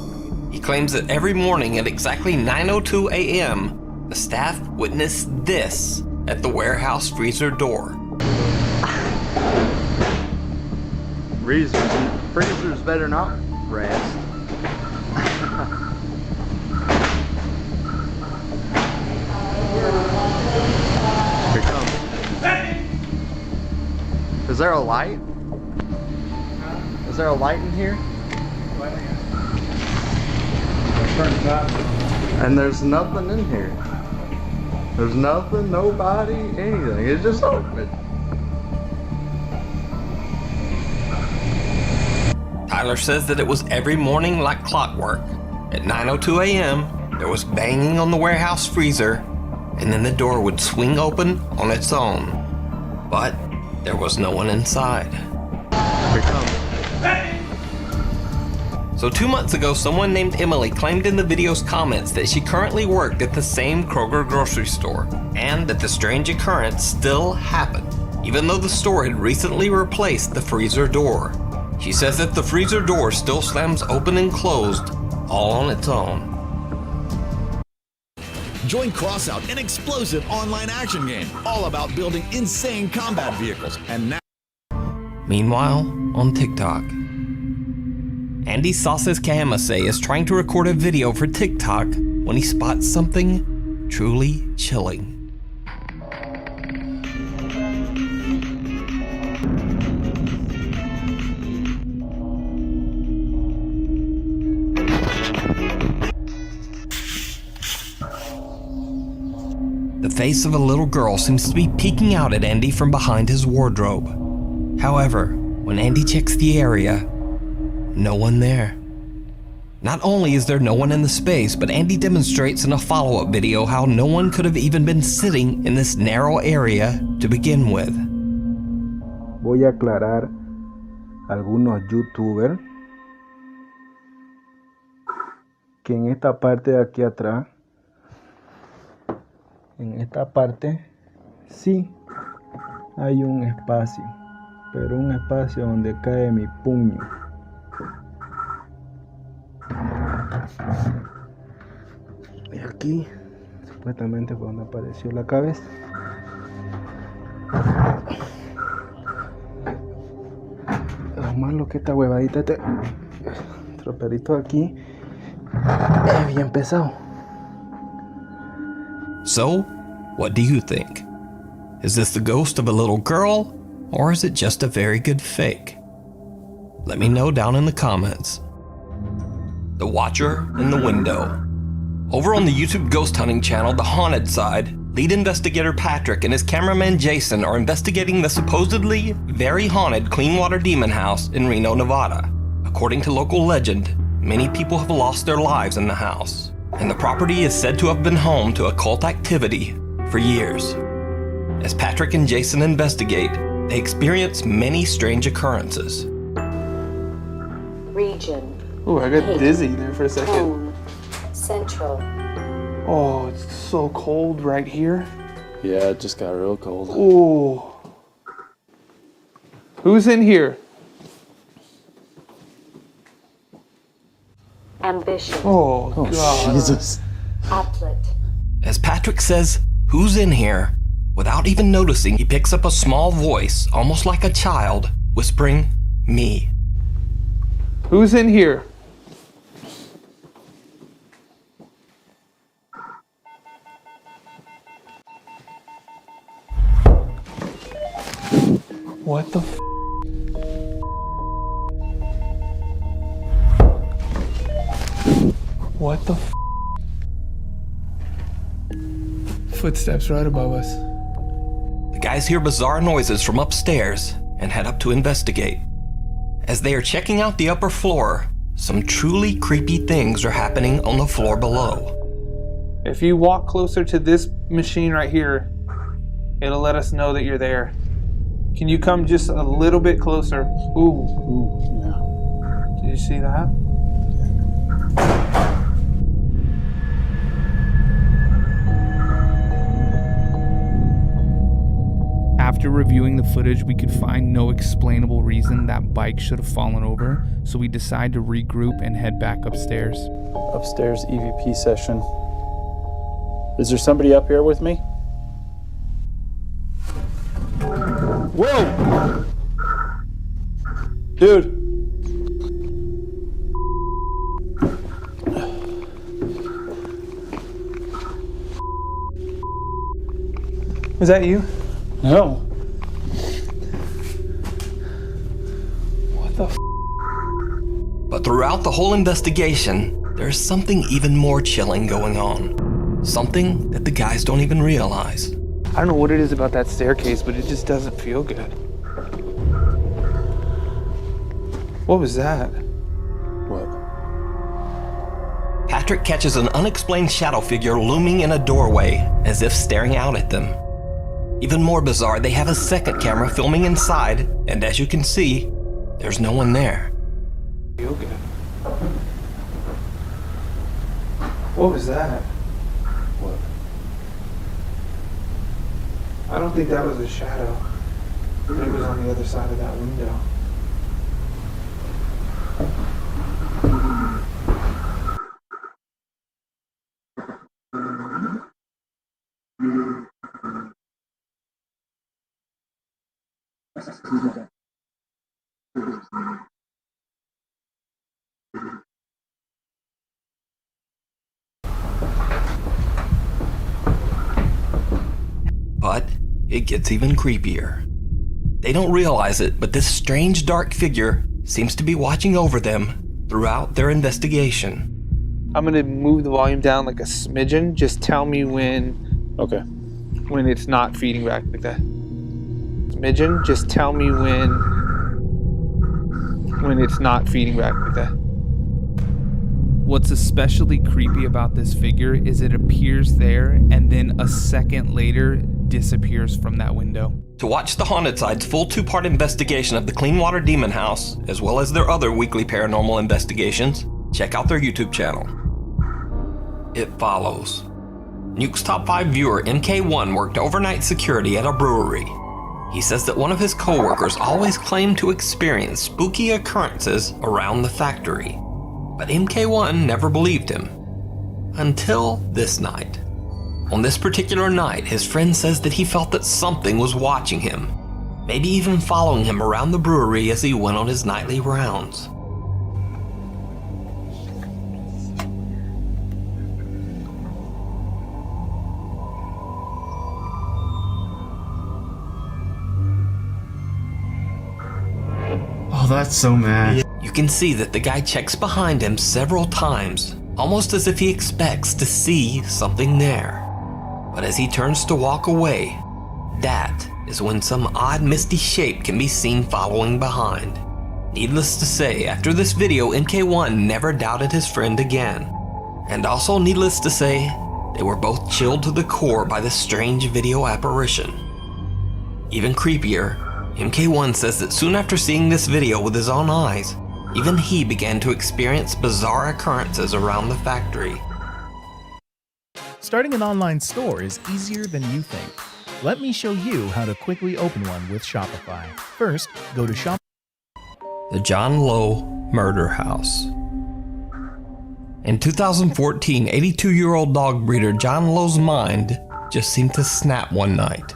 He claims that every morning at exactly 9:02 a.m., the staff witnessed this at the warehouse freezer door. Freezers better not rest. Here it comes. Is there a light? Is there a light in here? And there's nothing in here. There's nothing, nobody, anything. It's just open. Tyler says that it was every morning like clockwork. At 9:02 a.m., there was banging on the warehouse freezer, and then the door would swing open on its own. But there was no one inside. Here it comes. So 2 months ago, someone named Emily claimed in the video's comments that she currently worked at the same Kroger grocery store, and that the strange occurrence still happened, even though the store had recently replaced the freezer door. She says that the freezer door still slams open and closed, all on its own. Join Crossout, an explosive online action game, all about building insane combat vehicles. And now, Meanwhile, on TikTok, Andy Sauces Kahamase is trying to record a video for TikTok when he spots something truly chilling. The face of a little girl seems to be peeking out at Andy from behind his wardrobe. However, when Andy checks the area, no one there. Not only is there no one in the space, but Andy demonstrates in a follow-up video how no one could have even been sitting in this narrow area to begin with. Voy a aclarar algunos youtubers que en esta parte de aquí atrás, en esta parte sí hay un espacio, pero un espacio donde cae mi puño. Y aquí supuestamente fue donde apareció la cabeza. Lo malo que esta huevadita, este troperito aquí es bien pesado. So, what do you think? Is this the ghost of a little girl, or is it just a very good fake? Let me know down in the comments. The Watcher in the Window. Over on the YouTube ghost hunting channel, The Haunted Side, lead investigator Patrick and his cameraman Jason are investigating the supposedly very haunted Cleanwater Demon House in Reno, Nevada. According to local legend, many people have lost their lives in the house, and the property is said to have been home to occult activity for years. As Patrick and Jason investigate, they experience many strange occurrences. Region. Ooh, I got dizzy there for a second. Home. Central. Oh, it's so cold right here. Yeah, it just got real cold. Ooh. Who's in here? Ambition. Oh, God. Jesus. Atlet. As Patrick says, "Who's in here?" without even noticing, he picks up a small voice, almost like a child, whispering, "Me." Who's in here? What the f? What the f? Footsteps right above us. The guys hear bizarre noises from upstairs and head up to investigate. As they are checking out the upper floor, some truly creepy things are happening on the floor below. If you walk closer to this machine right here, it'll let us know that you're there. Can you come just a little bit closer? Ooh, yeah. Did you see that? After reviewing the footage, we could find no explainable reason that bike should have fallen over, so we decided to regroup and head back upstairs. Upstairs EVP session. Is there somebody up here with me? Whoa! Dude. Was that you? No. What the f? But throughout the whole investigation, there's something even more chilling going on. Something that the guys don't even realize. I don't know what it is about that staircase, but it just doesn't feel good. What was that? What? Patrick catches an unexplained shadow figure looming in a doorway, as if staring out at them. Even more bizarre, they have a second camera filming inside, and as you can see, there's no one there. Feel good. What was that? What? I don't think that was a shadow. It was on the other side of that window. But it gets even creepier. They don't realize it, but this strange dark figure seems to be watching over them throughout their investigation. I'm gonna move the volume down like a smidgen. Just tell me when. Okay. When it's not feeding back like that. Smidgen. Just tell me when it's not feeding back like that. What's especially creepy about this figure is it appears there and then a second later disappears from that window. To watch the Haunted Side's full 2-part investigation of the Cleanwater Demon House, as well as their other weekly paranormal investigations, check out their YouTube channel. It follows. Nuke's top 5 viewer MK1 worked overnight security at a brewery. He says that one of his co-workers always claimed to experience spooky occurrences around the factory, but MK1 never believed him. Until this night. On this particular night, his friend says that he felt that something was watching him, maybe even following him around the brewery as he went on his nightly rounds. Oh, that's so mad. You can see that the guy checks behind him several times, almost as if he expects to see something there. But as he turns to walk away, that is when some odd misty shape can be seen following behind. Needless to say, after this video, MK1 never doubted his friend again. And also needless to say, they were both chilled to the core by this strange video apparition. Even creepier, MK1 says that soon after seeing this video with his own eyes, even he began to experience bizarre occurrences around the factory. Starting an online store is easier than you think. Let me show you how to quickly open one with Shopify. First, go to Shop. The John Lowe Murder House. In 2014, 82-year-old dog breeder John Lowe's mind just seemed to snap one night.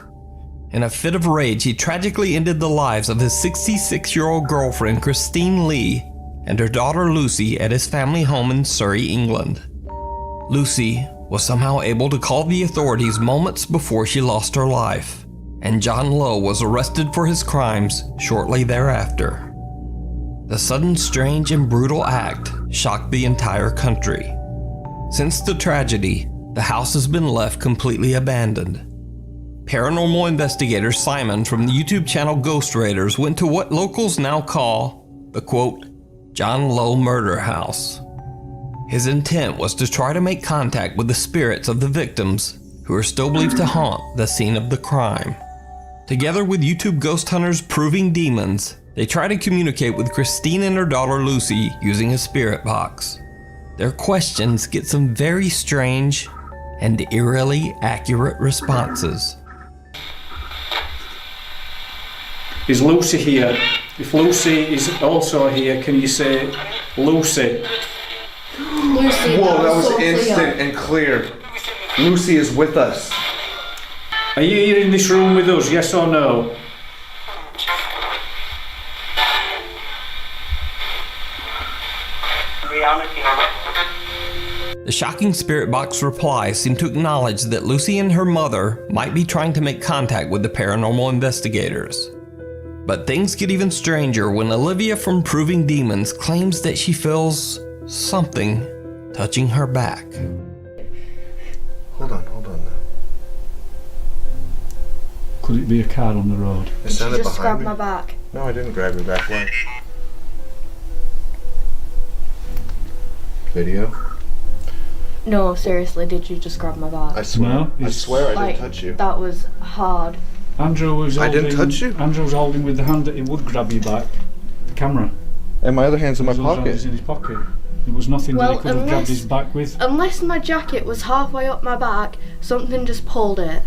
In a fit of rage, he tragically ended the lives of his 66-year-old girlfriend Christine Lee and her daughter Lucy at his family home in Surrey, England. Lucy was somehow able to call the authorities moments before she lost her life, and John Lowe was arrested for his crimes shortly thereafter. The sudden, strange, and brutal act shocked the entire country. Since the tragedy, the house has been left completely abandoned. Paranormal investigator Simon from the YouTube channel Ghost Raiders went to what locals now call the quote, John Lowe Murder House. His intent was to try to make contact with the spirits of the victims who are still believed to haunt the scene of the crime. Together with YouTube ghost hunters Proving Demons, they try to communicate with Christine and her daughter Lucy using a spirit box. Their questions get some very strange and eerily accurate responses. Is Lucy here? If Lucy is also here, can you say Lucy? Lucy, whoa, that was instant and clear. Lucy is with us. Are you here in this room with us, yes or no? The shocking spirit box replies seem to acknowledge that Lucy and her mother might be trying to make contact with the paranormal investigators. But things get even stranger when Olivia from Proving Demons claims that she feels something touching her back. Hold on now. Could it be a car on the road? It sounded Just behind grab me. my back. No, I didn't grab your back. Why? Video? No, seriously, did you just grab my back? I swear. No, I swear I didn't touch you. That was hard. Andrew was I holding, didn't touch you. Andrew was holding with the hand that he would grab you back. The camera. And my other hand's in my His other hand pocket. is in his pocket. There was nothing that he could have grabbed his back with. Unless my jacket was halfway up my back, something just pulled it.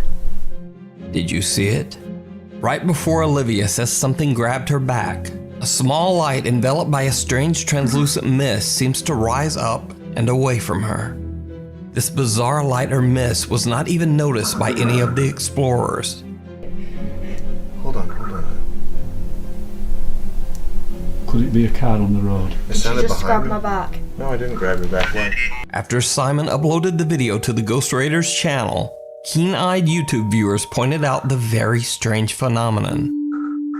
Did you see it? Right before Olivia says something grabbed her back, a small light enveloped by a strange translucent mist seems to rise up and away from her. This bizarre light or mist was not even noticed by any of the explorers. Hold on. Could it be a car on the road? It sounded Just grab behind me. my back. No, I didn't grab your back. Why? After Simon uploaded the video to the Ghost Raiders channel, keen-eyed YouTube viewers pointed out the very strange phenomenon.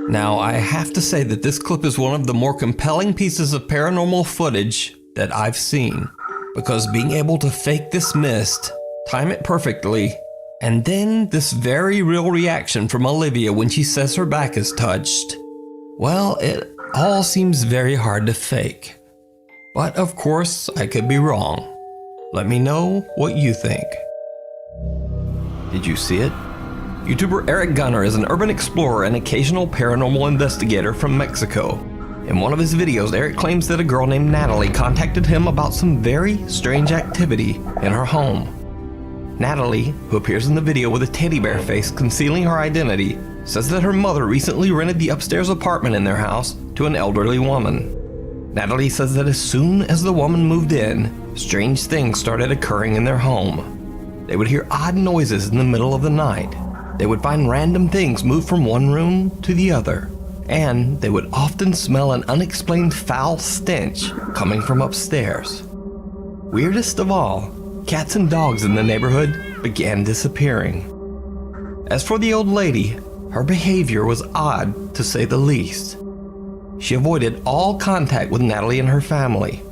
Now, I have to say that this clip is one of the more compelling pieces of paranormal footage that I've seen, because being able to fake this mist, time it perfectly, and then this very real reaction from Olivia when she says her back is touched, well, it all seems very hard to fake. But of course, I could be wrong. Let me know what you think. Did you see it? YouTuber Eric Gunner is an urban explorer and occasional paranormal investigator from Mexico. In one of his videos, Eric claims that a girl named Natalie contacted him about some very strange activity in her home. Natalie, who appears in the video with a teddy bear face concealing her identity, says that her mother recently rented the upstairs apartment in their house to an elderly woman. Natalie says that as soon as the woman moved in, strange things started occurring in their home. They would hear odd noises in the middle of the night. They would find random things move from one room to the other. And they would often smell an unexplained foul stench coming from upstairs. Weirdest of all, cats and dogs in the neighborhood began disappearing. As for the old lady, her behavior was odd to say the least. She avoided all contact with Natalie and her family.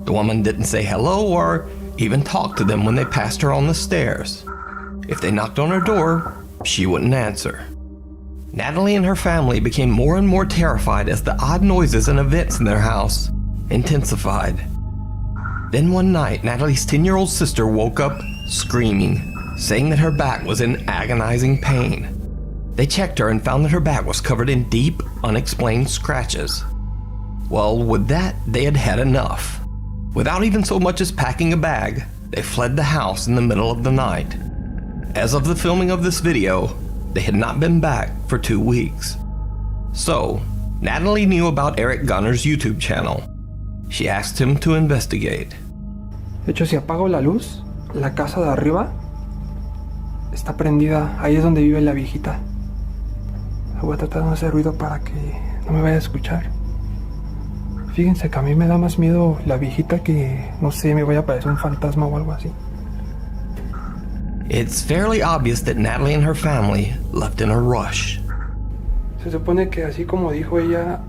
The woman didn't say hello or even talk to them when they passed her on the stairs. If they knocked on her door, she wouldn't answer. Natalie and her family became more and more terrified as the odd noises and events in their house intensified. Then one night, Natalie's 10-year-old sister woke up screaming, saying that her back was in agonizing pain. They checked her and found that her back was covered in deep, unexplained scratches. Well, with that, they had had enough. Without even so much as packing a bag, they fled the house in the middle of the night. As of the filming of this video, they had not been back for 2 weeks. So, Natalie knew about Eric Gunner's YouTube channel. She asked him to investigate. De hecho, si apago la luz, la casa de arriba está prendida. Ahí es donde vive la viejita. Voy a tratar de no hacer ruido para que no me vaya a escuchar. Fíjense que a mí me da más miedo la viejita que, no sé, me vaya a parecer un fantasma o algo así. It's fairly obvious that Natalie and her family left in a rush. Se supone que así como dijo ella,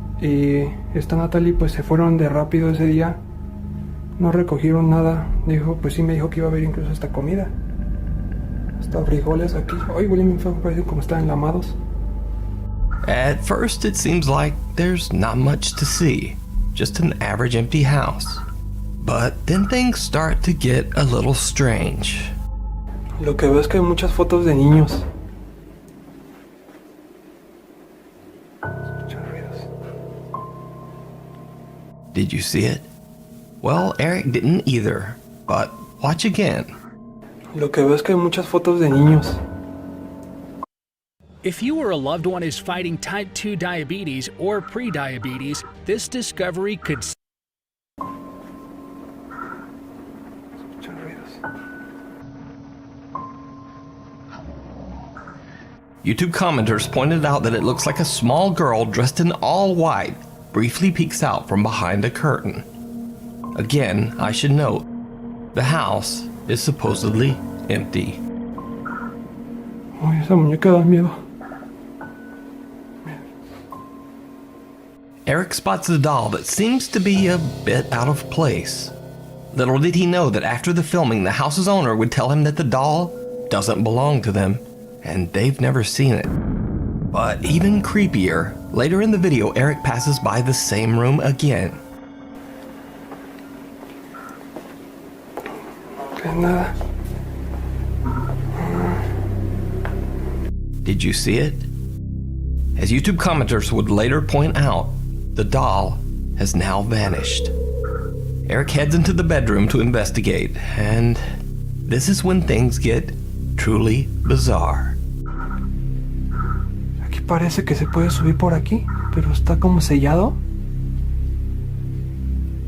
esta Natalie pues se fueron de rápido ese día. No recogieron nada. Dijo, pues sí me dijo que iba a haber incluso hasta comida. Hasta frijoles aquí. Ay, huelen feo, parecen como están enlamados. At first, it seems like there's not much to see. Just an average empty house. But then things start to get a little strange. Lo que veo es que hay muchas fotos de niños. Did you see it? Well, Eric didn't either, but watch again. Lo que veo es que hay muchas fotos de niños. If you or a loved one is fighting type 2 diabetes or prediabetes, this discovery could YouTube commenters pointed out that it looks like a small girl dressed in all white briefly peeks out from behind a curtain. Again, I should note, The house is supposedly empty. Uy, esa muñeca da miedo. Eric spots a doll that seems to be a bit out of place. Little did he know that after the filming, the house's owner would tell him that the doll doesn't belong to them, and they've never seen it. But even creepier, later in the video, Eric passes by the same room again. Nada. Did you see it? As YouTube commenters would later point out, the doll has now vanished. Eric heads into the bedroom to investigate, and this is when things get truly bizarre. Aquí parece que se puede subir por aquí, pero está como sellado.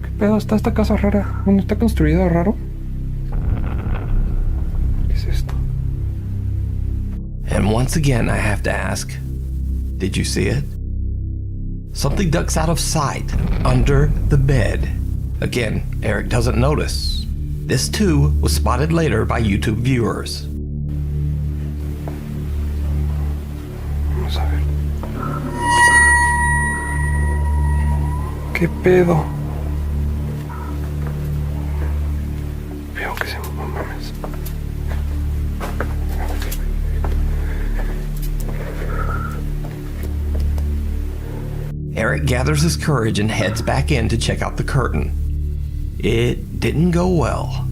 ¿Qué pedo? Está esta casa rara. Bueno, está construida raro. ¿Qué es esto? And once again, I have to ask, did you see it? Something ducks out of sight under the bed. Again, Eric doesn't notice. This too was spotted later by YouTube viewers. Vamos a ver. ¿Qué pedo? Veo que se mames. Eric gathers his courage and heads back in to check out the curtain. It didn't go well.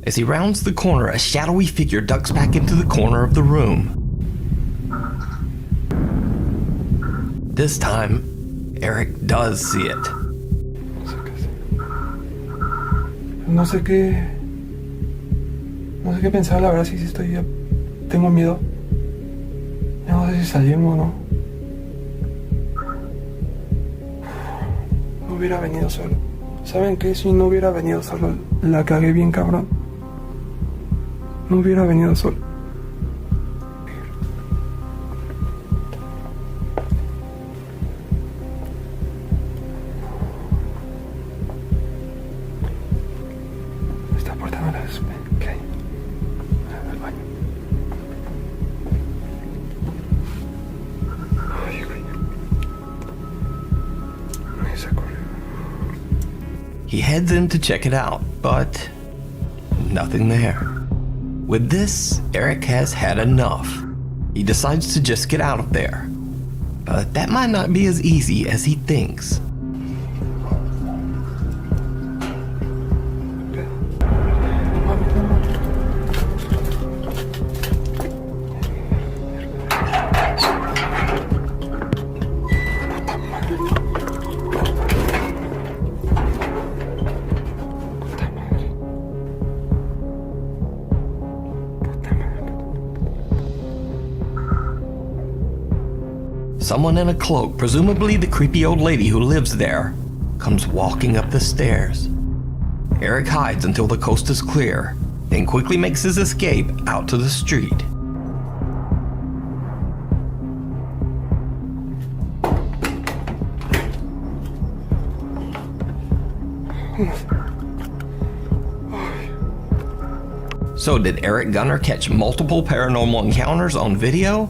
As he rounds the corner, a shadowy figure ducks back into the corner of the room. This time, Eric does see it. No sé qué pensar, la verdad, si estoy ya... Tengo miedo. Ya no sé si salimos o no. No hubiera venido solo. ¿Saben qué? Si no hubiera venido solo, la cagué bien cabrón. No hubiera venido solo. Esta puerta no la supe. ¿Qué hay? El baño. Ay, güey. Ahí se corrió. He heads in to check it out, but nothing there. With this, Eric has had enough. He decides to just get out of there. But that might not be as easy as he thinks. Someone in a cloak, presumably the creepy old lady who lives there, comes walking up the stairs. Eric hides until the coast is clear, then quickly makes his escape out to the street. So did Eric Gunner catch multiple paranormal encounters on video?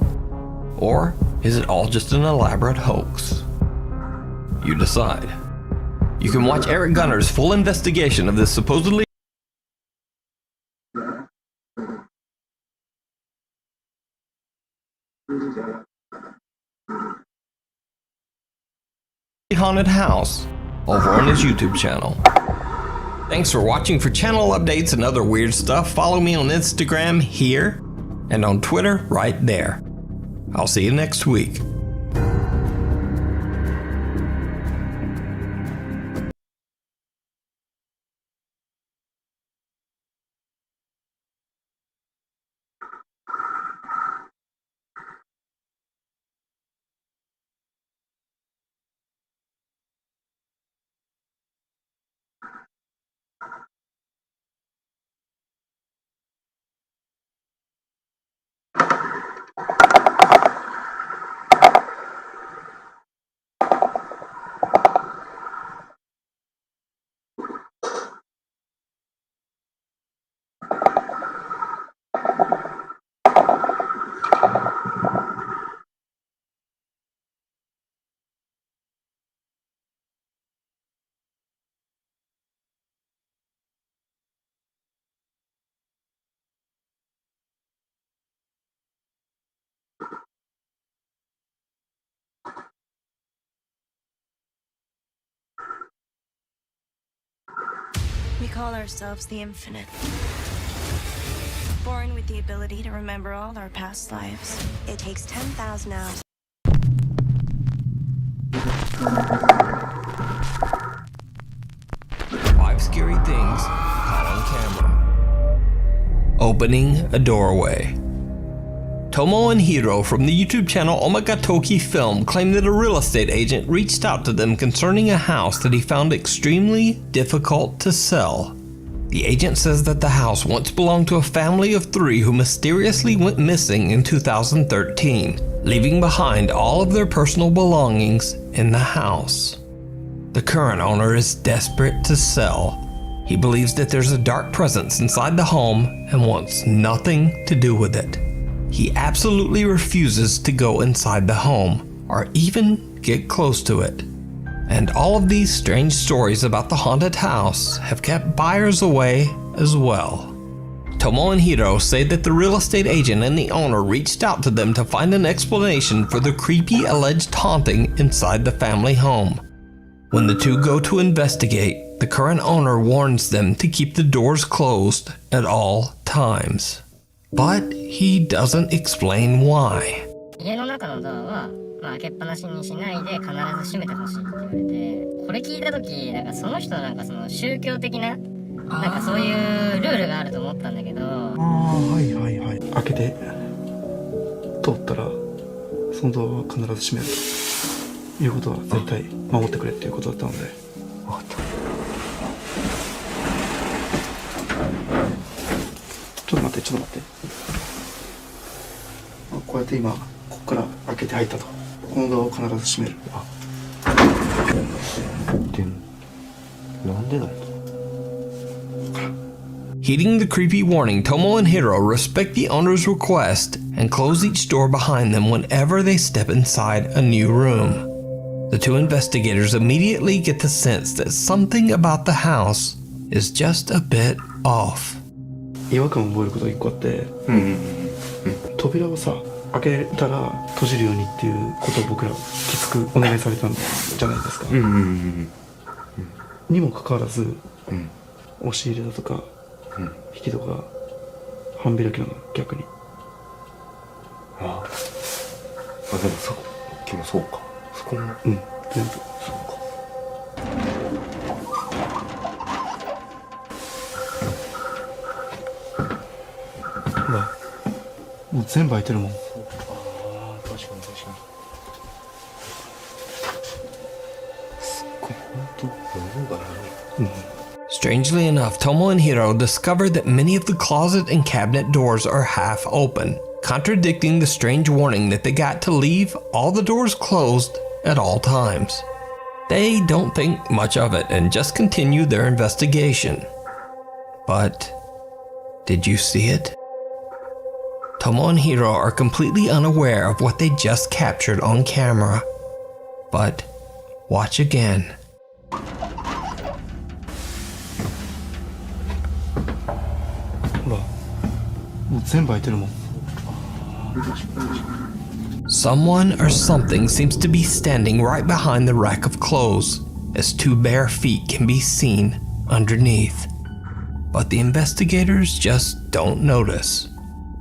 Or is it all just an elaborate hoax? You decide. You can watch Eric Gunner's full investigation of this supposedly haunted house over on his YouTube channel. Thanks for watching. For channel updates and other weird stuff, follow me on Instagram here and on Twitter right there. I'll see you next week. We call ourselves the Infinite. Born with the ability to remember all our past lives. It takes 10,000 hours. Five scary things caught on camera. Opening a doorway. Tomo and Hiro from the YouTube channel Omagatoki Film claimed that a real estate agent reached out to them concerning a house that he found extremely difficult to sell. The agent says that the house once belonged to a family of 3 who mysteriously went missing in 2013, leaving behind all of their personal belongings in the house. The current owner is desperate to sell. He believes that there's a dark presence inside the home and wants nothing to do with it. He absolutely refuses to go inside the home or even get close to it. And all of these strange stories about the haunted house have kept buyers away as well. Tomo and Hiro say that the real estate agent and the owner reached out to them to find an explanation for the creepy alleged haunting inside the family home. When the two go to investigate, the current owner warns them to keep the doors closed at all times. But he doesn't explain why. 家の中のドアは、開けっぱなしにしないで必ず閉めてほしいって言われて、これ聞いた時なんかその人その宗教的なそういうルールがあると思ったんだけど。はいはいはい。開けて通ったらそのドアは必ず閉めるということは絶対守ってくれっていうことだったので。分かった。ちょっと待って。こうやって今ここから開けて入ったと。このドアを必ず閉める。なんでだよ。Heeding the creepy warning, Tomo and Hiro respect the owner's request and close each door behind them whenever they step inside a new room. The two investigators immediately get the sense that something about the house is just a bit off. 違和感を覚えることが一個あって、扉をさ開けたら閉じるようにっていうことを僕らきつくお願いされたんじゃないですか。にもかかわらず、押し入れだとか、引き戸が半開きなの逆に。でもさっきもそうか。そこも全部そうか。もう全部開いてるもん。確かに。すっごい本当物がある。Strangely enough, Tomo and Hiro discovered that many of the closet and cabinet doors are half open, contradicting the strange warning that they got to leave all the doors closed at all times. They don't think much of it and just continue their investigation. But did you see it? Tomo and Hiro are completely unaware of what they just captured on camera. But watch again. Someone or something seems to be standing right behind the rack of clothes, as 2 bare feet can be seen underneath. But the investigators just don't notice.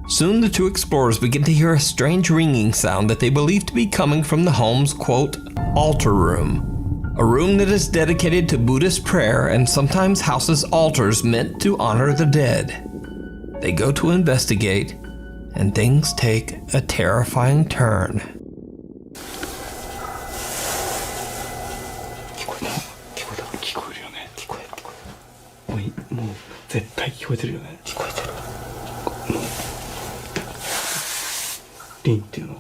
Soon the two explorers begin to hear a strange ringing sound that they believe to be coming from the home's, quote, altar room. A room that is dedicated to Buddhist prayer and sometimes houses altars meant to honor the dead. They go to investigate, and things take a terrifying turn. 聞こえるよね。もう絶対聞こえてるよね。聞こえてる。リンっていうの。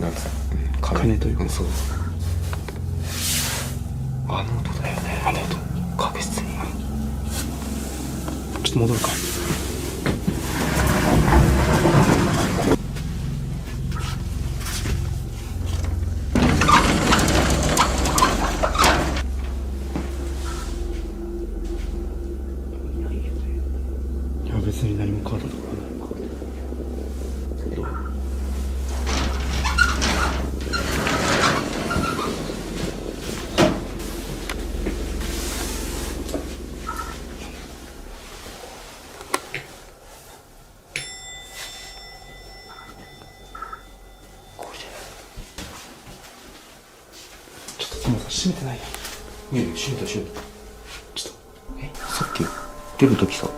なんつうの。鐘というか。そう。あの音だよね。あの音。確実に。ちょっと戻るか。いや別に何も変わったところはない。閉めてないよ。いやいや、閉めた。ちょっと。さっき出るときさ、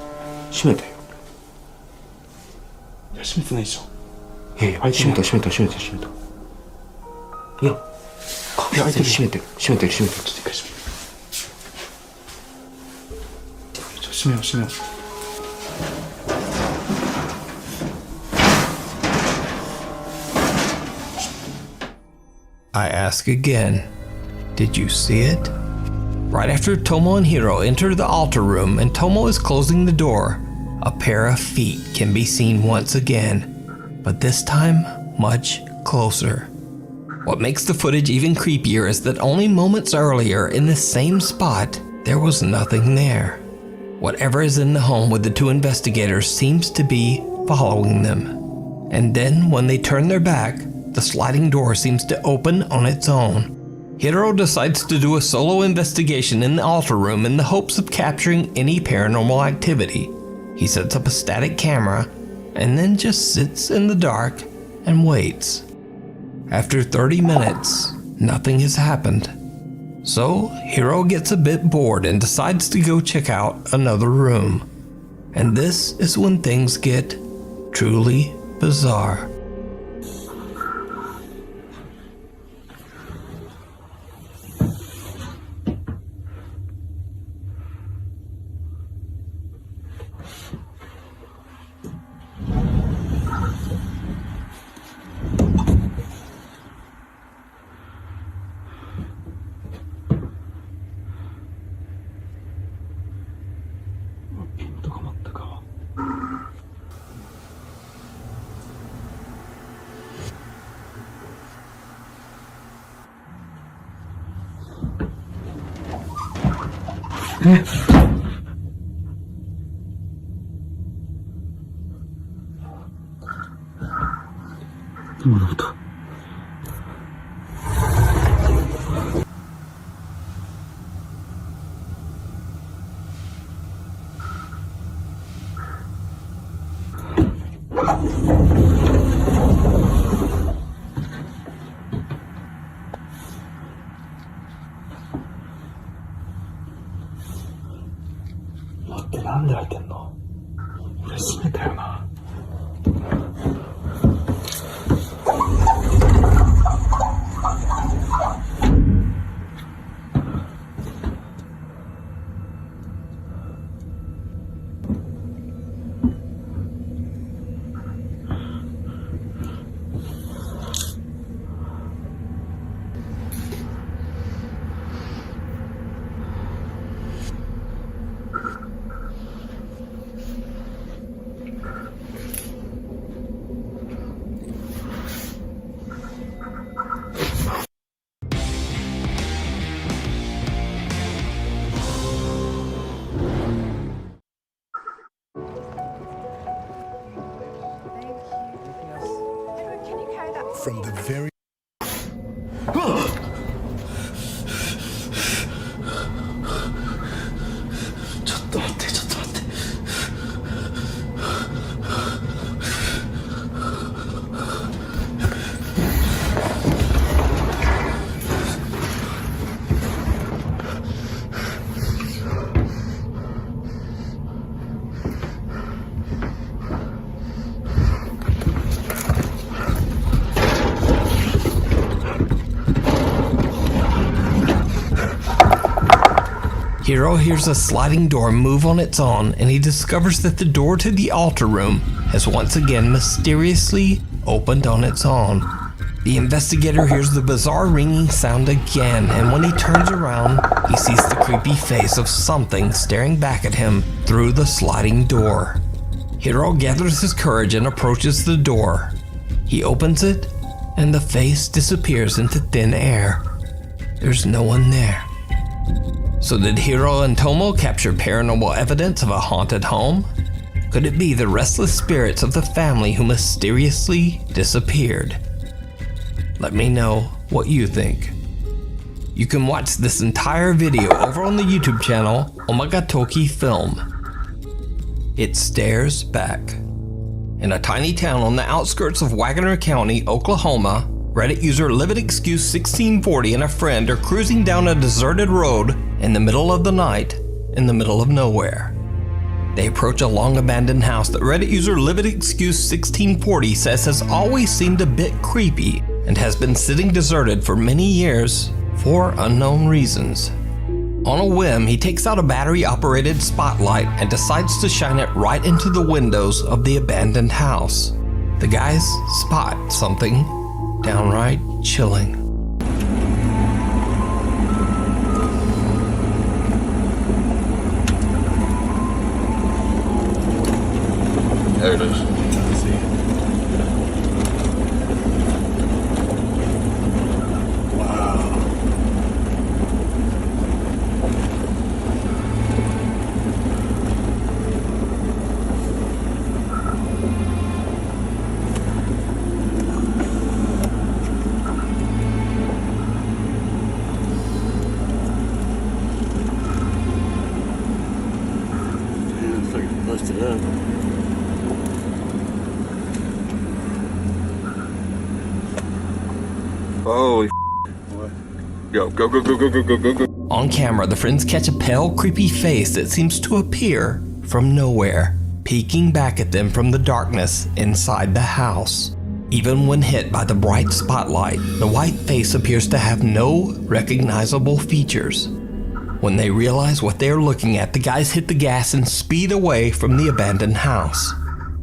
閉めたよ。いや、閉めてないでしょ。いやいや、閉めた。いや、確実に閉めてる。ちょっと一回閉めて。閉めよう。I ask again, did you see it? Right after Tomo and Hiro enter the altar room and Tomo is closing the door, a pair of feet can be seen once again, but this time much closer. What makes the footage even creepier is that only moments earlier in the same spot, there was nothing there. Whatever is in the home with the two investigators seems to be following them. And then when they turn their back, the sliding door seems to open on its own. Hiro decides to do a solo investigation in the altar room in the hopes of capturing any paranormal activity. He sets up a static camera and then just sits in the dark and waits. After 30 minutes, nothing has happened. So Hiro gets a bit bored and decides to go check out another room. And this is when things get truly bizarre. From the very Hiro hears a sliding door move on its own and he discovers that the door to the altar room has once again mysteriously opened on its own. The investigator hears the bizarre ringing sound again, and when he turns around, he sees the creepy face of something staring back at him through the sliding door. Hiro gathers his courage and approaches the door. He opens it, and the face disappears into thin air. There's no one there. So did Hiro and Tomo capture paranormal evidence of a haunted home? Could it be the restless spirits of the family who mysteriously disappeared? Let me know what you think. You can watch this entire video over on the YouTube channel Omagatoki Film. It stares back. In a tiny town on the outskirts of Wagoner County, Oklahoma, Reddit user LividExcuse1640 and a friend are cruising down a deserted road in the middle of the night, in the middle of nowhere. They approach a long abandoned house that Reddit user LividExcuse1640 says has always seemed a bit creepy and has been sitting deserted for many years for unknown reasons. On a whim, he takes out a battery-operated spotlight and decides to shine it right into the windows of the abandoned house. The guys spot something downright chilling. There it is. Holy Go, go, go, go, go, go, go, go, go. On camera, the friends catch a pale, creepy face that seems to appear from nowhere, peeking back at them from the darkness inside the house. Even when hit by the bright spotlight, the white face appears to have no recognizable features. When they realize what they are looking at, the guys hit the gas and speed away from the abandoned house.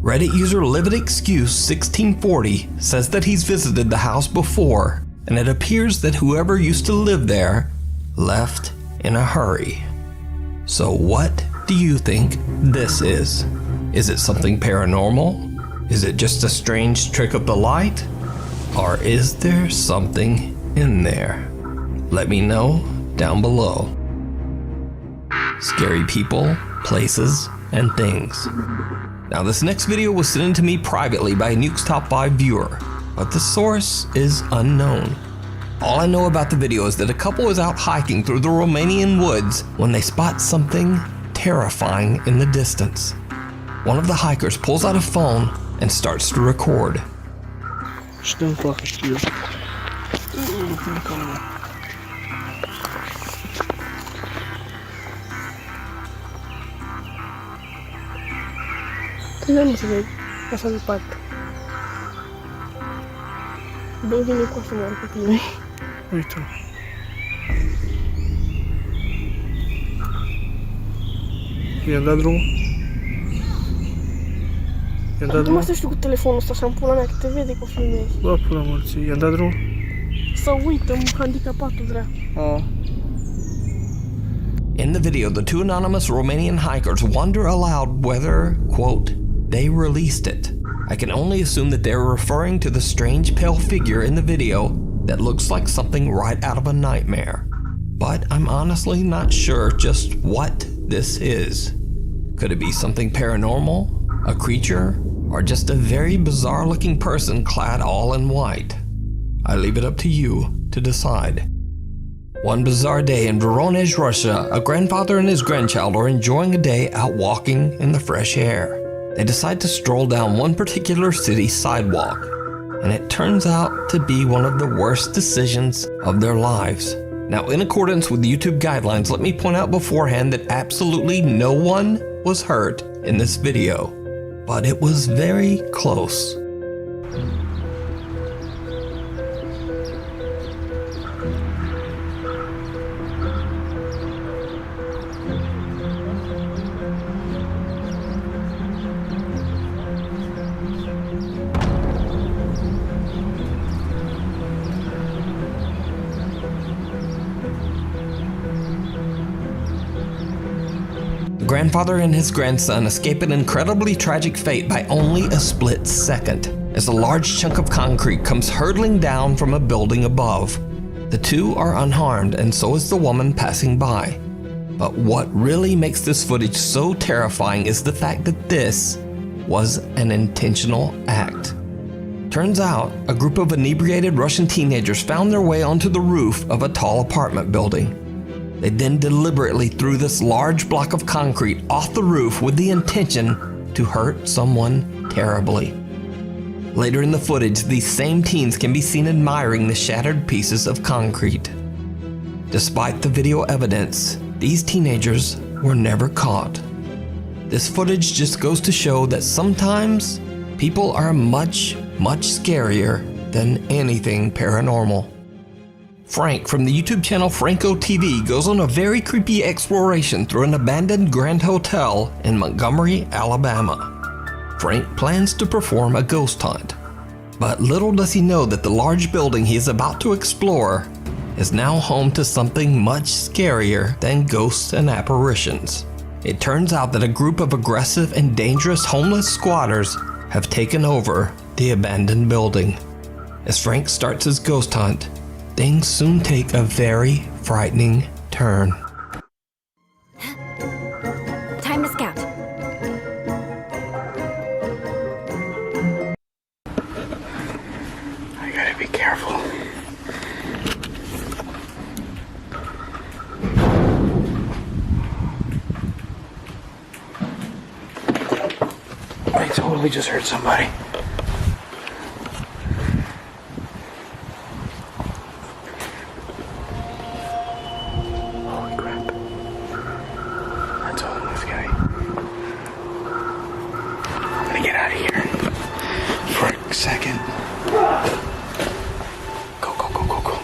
Reddit user LividExcuse1640 says that he's visited the house before, and it appears that whoever used to live there left in a hurry. So what do you think this is? Is it something paranormal? Is it just a strange trick of the light? Or is there something in there? Let me know down below. Scary people, places, and things. Now this next video was sent in to me privately by a Nuke's Top 5 viewer, but the source is unknown. All I know about the video is that a couple is out hiking through the Romanian woods when they spot something terrifying in the distance. One of the hikers pulls out a phone and starts to record. Vamos a ver, pasa mi parte. Vem me confirmar um pouquinho. Muito. E andar drugo. Tu mostras tu com o telefone, estás a pôr na TV de confirmei. Bă, pula morții, i-am dat drum. Să uităm handicapatul vrea. In the video, the two anonymous Romanian hikers wonder aloud whether, quote, they released it. I can only assume that they're referring to the strange pale figure in the video that looks like something right out of a nightmare. But I'm honestly not sure just what this is. Could it be something paranormal, a creature, or just a very bizarre looking person clad all in white? I leave it up to you to decide. One bizarre day in Voronezh, Russia, a grandfather and his grandchild are enjoying a day out walking in the fresh air. They decide to stroll down one particular city sidewalk, and it turns out to be one of the worst decisions of their lives. Now, in accordance with YouTube guidelines, let me point out beforehand that absolutely no one was hurt in this video, but it was very close. The grandfather and his grandson escape an incredibly tragic fate by only a split second, as a large chunk of concrete comes hurtling down from a building above. The two are unharmed, and so is the woman passing by. But what really makes this footage so terrifying is the fact that this was an intentional act. Turns out, a group of inebriated Russian teenagers found their way onto the roof of a tall apartment building. They then deliberately threw this large block of concrete off the roof with the intention to hurt someone terribly. Later in the footage, these same teens can be seen admiring the shattered pieces of concrete. Despite the video evidence, these teenagers were never caught. This footage just goes to show that sometimes people are much, much scarier than anything paranormal. Frank from the YouTube channel Franco TV goes on a very creepy exploration through an abandoned Grand Hotel in Montgomery, Alabama. Frank plans to perform a ghost hunt, but little does he know that the large building he is about to explore is now home to something much scarier than ghosts and apparitions. It turns out that a group of aggressive and dangerous homeless squatters have taken over the abandoned building. As Frank starts his ghost hunt, things soon take a very frightening turn. Time to scout. I gotta be careful. I totally just heard somebody. Holy crap. That's totally scary. I'm gonna get out of here for a second. Go, go, go, go, go.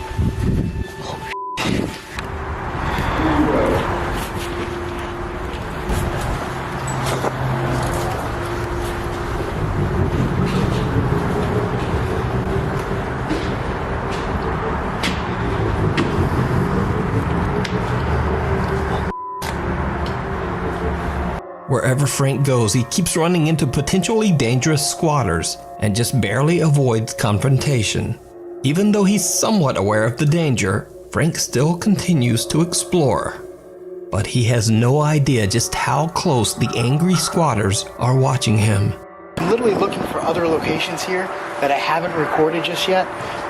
Wherever Frank goes, he keeps running into potentially dangerous squatters and just barely avoids confrontation. Even though he's somewhat aware of the danger, Frank still continues to explore. But he has no idea just how close the angry squatters are watching him. I'm literally looking for other locations here that I haven't recorded just yet,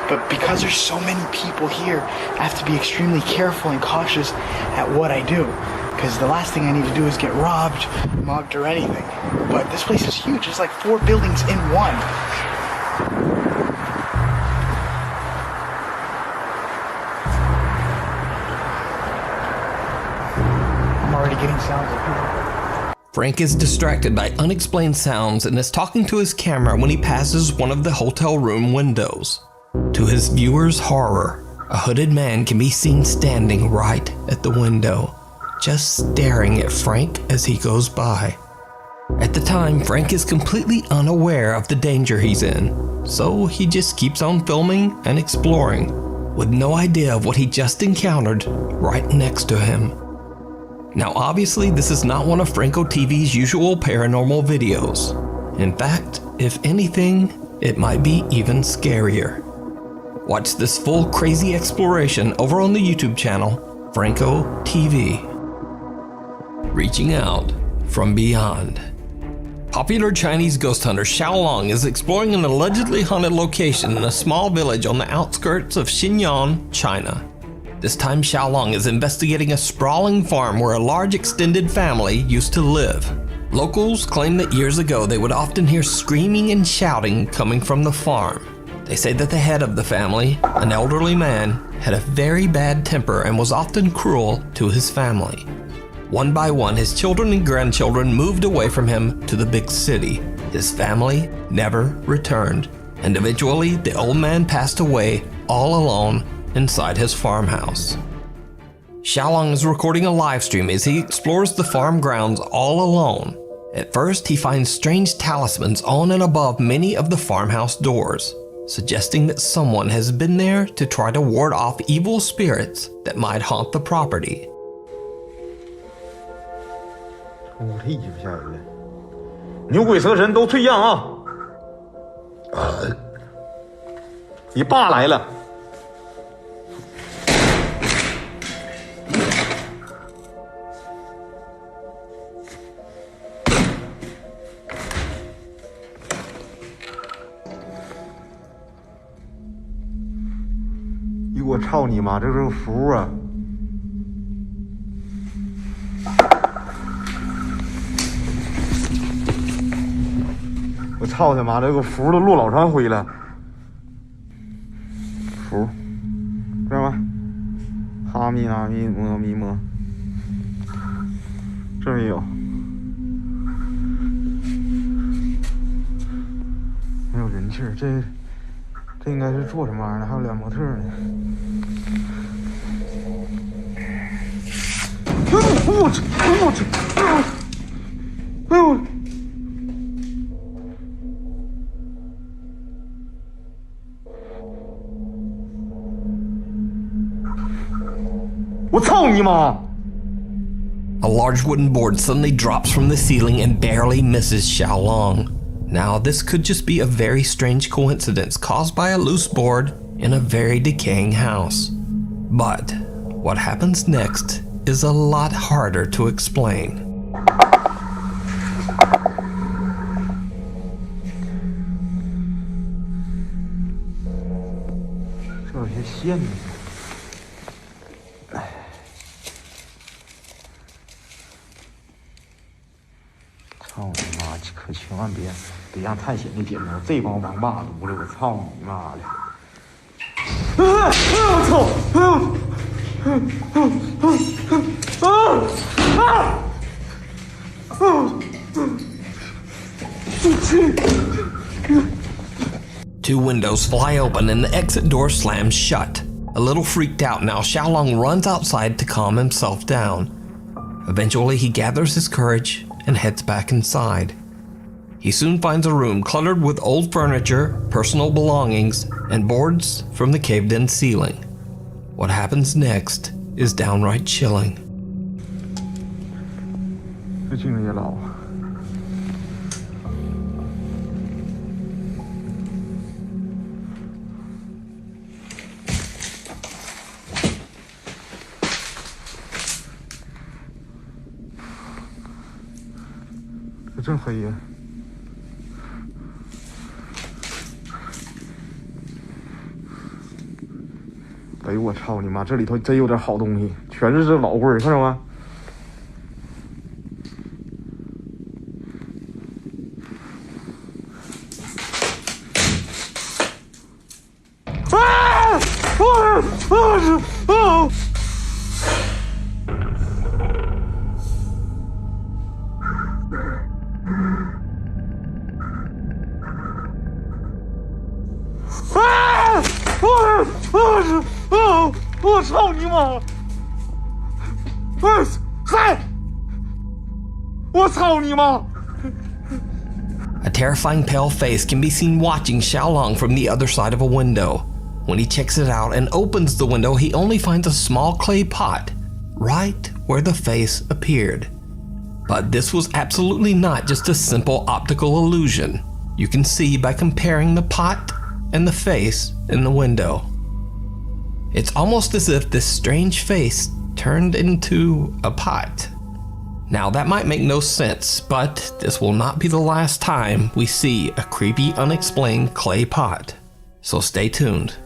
but because there's so many people here, I have to be extremely careful and cautious at what I do. Because the last thing I need to do is get robbed, mugged, or anything. But this place is huge. There's like 4 buildings in one. I'm already getting sounds of people. Frank is distracted by unexplained sounds and is talking to his camera when he passes one of the hotel room windows. To his viewers' horror, a hooded man can be seen standing right at the window, just staring at Frank as he goes by. At the time, Frank is completely unaware of the danger he's in, so he just keeps on filming and exploring, with no idea of what he just encountered right next to him. Now obviously this is not one of Franco TV's usual paranormal videos. In fact, if anything, it might be even scarier. Watch this full crazy exploration over on the YouTube channel, Franco TV. Reaching out from beyond. Popular Chinese ghost hunter Xiaolong is exploring an allegedly haunted location in a small village on the outskirts of Xinjiang, China. This time Xiaolong is investigating a sprawling farm where a large extended family used to live. Locals claim that years ago they would often hear screaming and shouting coming from the farm. They say that the head of the family, an elderly man, had a very bad temper and was often cruel to his family. One by one, his children and grandchildren moved away from him to the big city. His family never returned, and eventually the old man passed away all alone inside his farmhouse. Xiaolong is recording a live stream as he explores the farm grounds all alone. At first, he finds strange talismans on and above many of the farmhouse doors, suggesting that someone has been there to try to ward off evil spirits that might haunt the property. 我这一不吓人了，牛鬼蛇神都退让啊！你爸来了。哟，我操你妈，这是个符啊！ I 我操他妈的，这个符都落老长灰了。符，知道吗？哈密拉密摩咪摩，这没有，没有人气儿。这应该是做什么玩意儿的？还有俩模特呢。我去！我去！哎呦！我操你妈！ A large wooden board suddenly drops from the ceiling and barely misses Xiaolong. Now, this could just be a very strange coincidence caused by a loose board in a very decaying house. But what happens next is a lot harder to explain. 这有些线呢。操你妈！可千万别让探险的姐妹这帮王八犊子！我操你妈的！我操！Two windows fly open and the exit door slams shut. A little freaked out now, Xiaolong runs outside to calm himself down. Eventually, he gathers his courage and heads back inside. He soon finds a room cluttered with old furniture, personal belongings, and boards from the caved-in ceiling. What happens next is downright chilling. 这镜子也老。这真黑呀！哎呦我操你妈！这里头真有点好东西，全是这老棍儿，看着吗？啊！我操你妈！谁？我操你妈！ A terrifying pale face can be seen watching Xiaolong from the other side of a window. When he checks it out and opens the window, he only finds a small clay pot, right where the face appeared. But this was absolutely not just a simple optical illusion. You can see by comparing the pot and the face in the window. It's almost as if this strange face turned into a pot. Now that might make no sense, but this will not be the last time we see a creepy, unexplained clay pot. So stay tuned.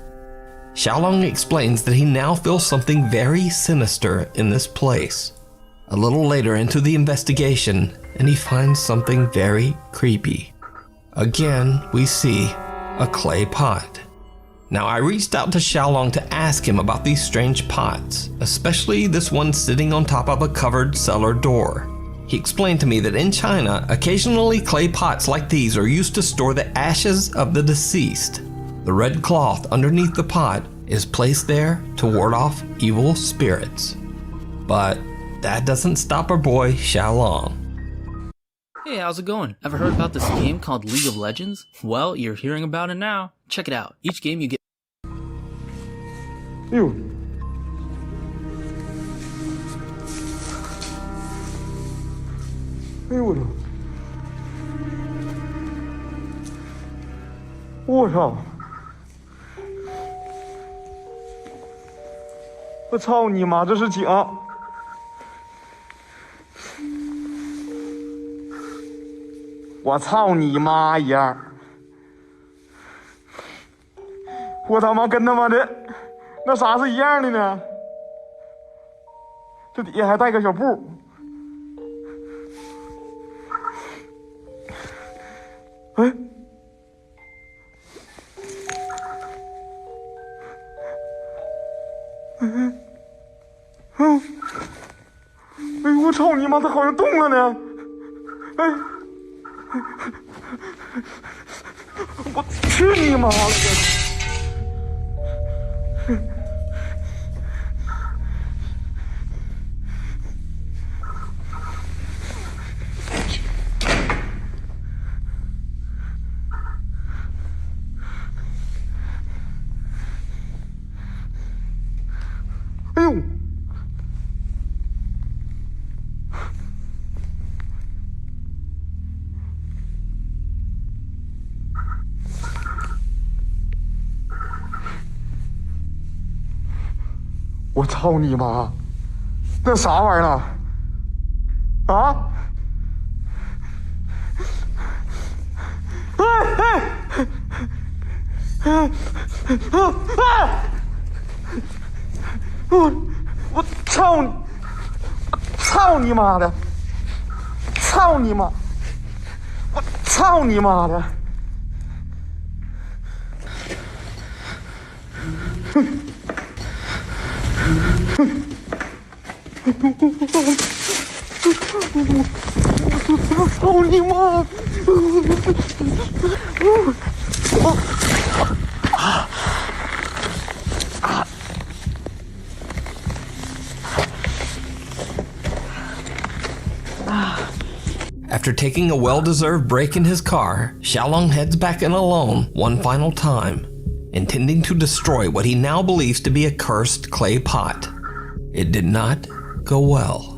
Xiaolong explains that he now feels something very sinister in this place. A little later into the investigation, and he finds something very creepy. Again, we see a clay pot. Now, I reached out to Xiaolong to ask him about these strange pots, especially this one sitting on top of a covered cellar door. He explained to me that in China, occasionally clay pots like these are used to store the ashes of the deceased. The red cloth underneath the pot is placed there to ward off evil spirits. But that doesn't stop our boy Xiaolong. Hey, how's it going? Ever heard about this game called League of Legends? Well, you're hearing about it now. Check it out. Each game you get... Ew. Ew. 我操！我操你妈！这是井！我操你妈呀！我他妈跟他妈的那啥是一样的呢？这底下还带个小布。哎，哎，我操你妈，它好像动了呢！哎，我去你妈了！哎呦！我操你妈！那啥玩意儿呢？啊！我操你妈的！操你妈！我操你妈的！我操你妈！After taking a well-deserved break in his car, Xiaolong heads back in alone one final time, intending to destroy what he now believes to be a cursed clay pot. It did not go well.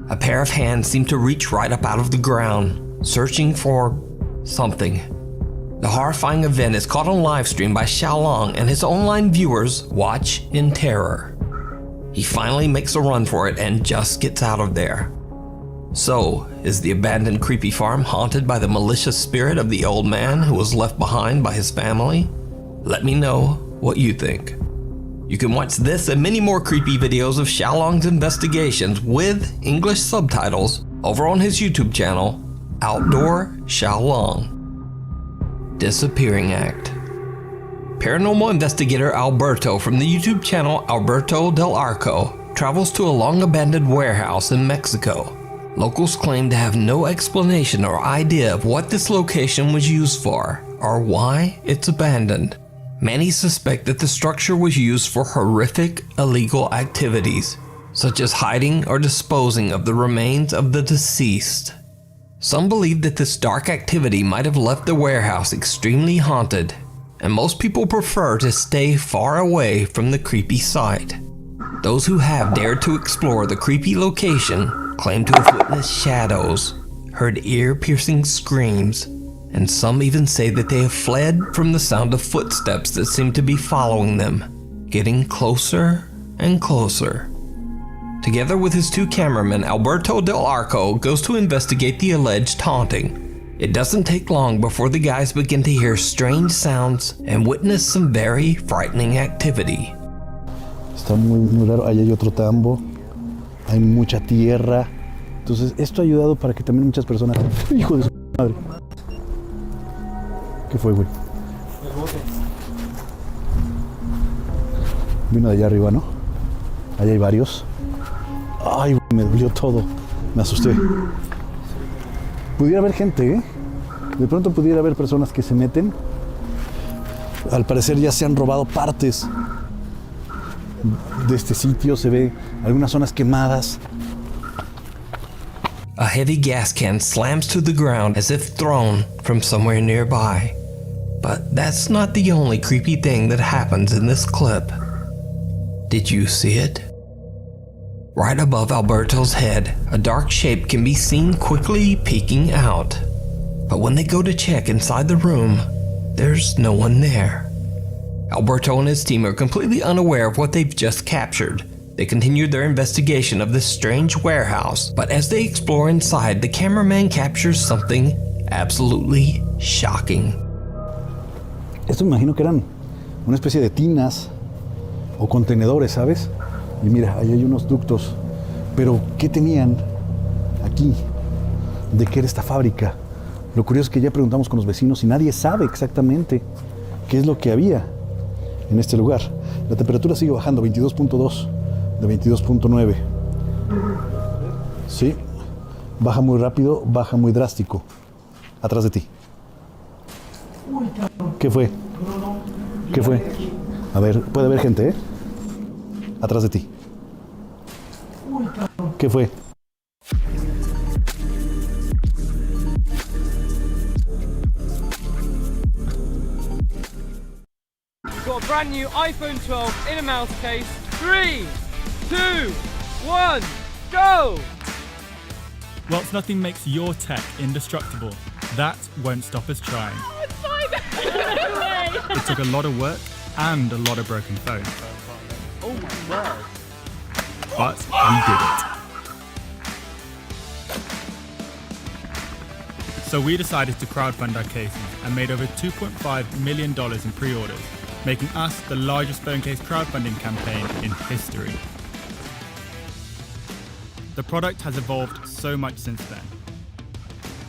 A pair of hands seem to reach right up out of the ground, searching for something. The horrifying event is caught on livestream by Xiaolong, and his online viewers watch in terror. He finally makes a run for it and just gets out of there. So, is the abandoned creepy farm haunted by the malicious spirit of the old man who was left behind by his family? Let me know what you think. You can watch this and many more creepy videos of Xiaolong's investigations with English subtitles over on his YouTube channel, Outdoor Xiaolong. Disappearing Act. Paranormal investigator Alberto from the YouTube channel Alberto del Arco travels to a long-abandoned warehouse in Mexico. Locals claim to have no explanation or idea of what this location was used for or why it's abandoned. Many suspect that the structure was used for horrific illegal activities, such as hiding or disposing of the remains of the deceased. Some believe that this dark activity might have left the warehouse extremely haunted, and most people prefer to stay far away from the creepy site. Those who have dared to explore the creepy location claim to have witnessed shadows, heard ear-piercing screams, and some even say that they have fled from the sound of footsteps that seem to be following them, getting closer and closer. Together with his two cameramen, Alberto del Arco goes to investigate the alleged haunting. It doesn't take long before the guys begin to hear strange sounds and witness some very frightening activity. Está muy raro, ahí hay otro tambo, hay mucha tierra. Entonces esto ha ayudado para que también muchas personas... ¡Hijo de su madre! ¿Qué fue, güey? El bote. Vino de allá arriba, ¿no? Allá hay varios. Ay, güey, me dolió todo. Me asusté. Pudiera haber gente, ¿eh? De pronto pudiera haber personas que se meten. Al parecer ya se han robado partes. de este sitio. Se ve algunas zonas quemadas. A heavy gas can slams to the ground as if thrown from somewhere nearby. But that's not the only creepy thing that happens in this clip. Did you see it? Right above Alberto's head, a dark shape can be seen quickly peeking out. But when they go to check inside the room, there's no one there. Alberto and his team are completely unaware of what they've just captured. They continued their investigation of this strange warehouse, but as they explore inside, the cameraman captures something absolutely shocking. Esto me imagino que eran una especie de tinas o contenedores, ¿sabes? Y mira, ahí hay unos ductos. Pero, ¿qué tenían aquí? ¿De qué era esta fábrica? Lo curioso es que ya preguntamos con los vecinos y nadie sabe exactamente qué es lo que había en este lugar. La temperatura sigue bajando, 22.2 de 22.9. Sí, baja muy rápido, baja muy drástico. Atrás de ti. ¿Qué fue? ¿Qué fue? A ver, puede haber gente, ¿eh? Atrás de ti. ¿Qué fue? We've got a brand new iPhone 12 in a mouse case. 3, 2, 1, go! Whilst nothing makes your tech indestructible, that won't stop us trying. Oh, it's fine! It took a lot of work and a lot of broken phones. Oh my word. But we did it. So we decided to crowdfund our cases and made over $2.5 million in pre-orders, making us the largest phone case crowdfunding campaign in history. The product has evolved so much since then.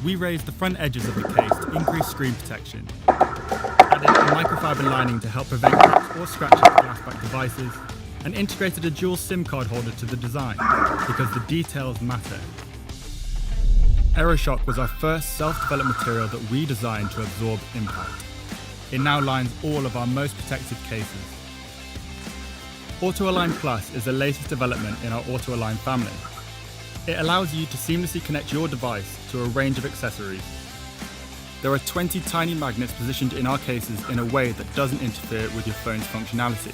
We raised the front edges of the case to increase screen protection, added a microfiber lining to help prevent cracks or scratches to glass-backed devices, and integrated a dual SIM card holder to the design, because the details matter. AeroShock was our first self-developed material that we designed to absorb impact. It now lines all of our most protected cases. Auto-Align Plus is the latest development in our Auto-Align family. It allows you to seamlessly connect your device to a range of accessories. There are 20 tiny magnets positioned in our cases in a way that doesn't interfere with your phone's functionality.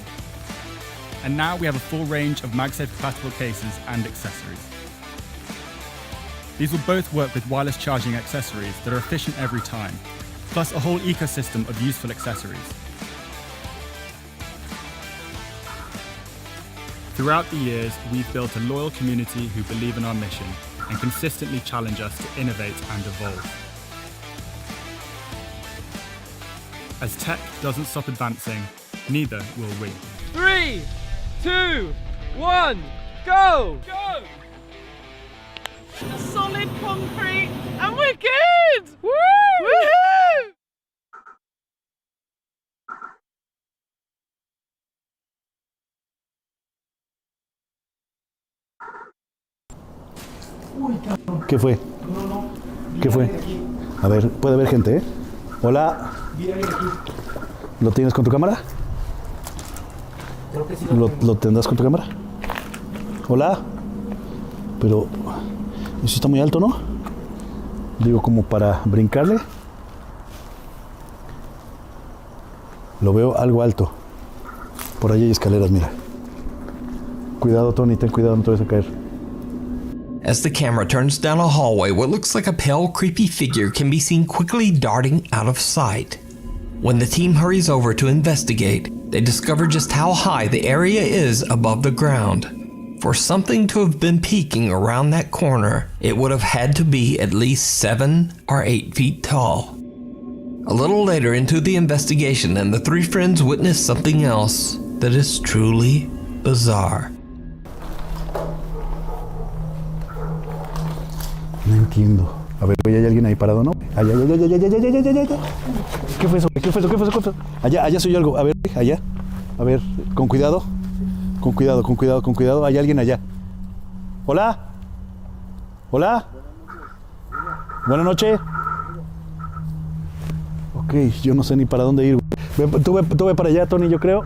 And now we have a full range of MagSafe compatible cases and accessories. These will both work with wireless charging accessories that are efficient every time, plus a whole ecosystem of useful accessories. Throughout the years, we've built a loyal community who believe in our mission and consistently challenge us to innovate and evolve. As tech doesn't stop advancing, neither will we. 3, 2, 1, go! Go! Solid concrete, and we're good! Woo! Woohoo! ¿Qué fue? ¿Qué fue? A ver, puede haber gente, ¿eh? Hola. ¿Lo tienes con tu cámara? ¿Lo tendrás con tu cámara? Hola. Pero eso está muy alto, ¿no? Digo, como para brincarle. Lo veo algo alto. Por allí hay escaleras, mira. Cuidado, Tony, ten cuidado, no te vayas a caer. As the camera turns down a hallway, what looks like a pale, creepy figure can be seen quickly darting out of sight. When the team hurries over to investigate, they discover just how high the area is above the ground. For something to have been peeking around that corner, it would have had to be at least 7 or 8 feet tall. A little later into the investigation, and the three friends witness something else that is truly bizarre. No entiendo. A ver, ¿hay alguien ahí parado, no? Allá. ¿Qué fue eso? ¿Qué fue eso? Allá soy yo algo. A ver, allá. A ver, con cuidado. Con cuidado. Hay alguien allá. Hola. Buenas noches. Ok, yo no sé ni para dónde ir. Tú ve para allá, Tony, yo creo.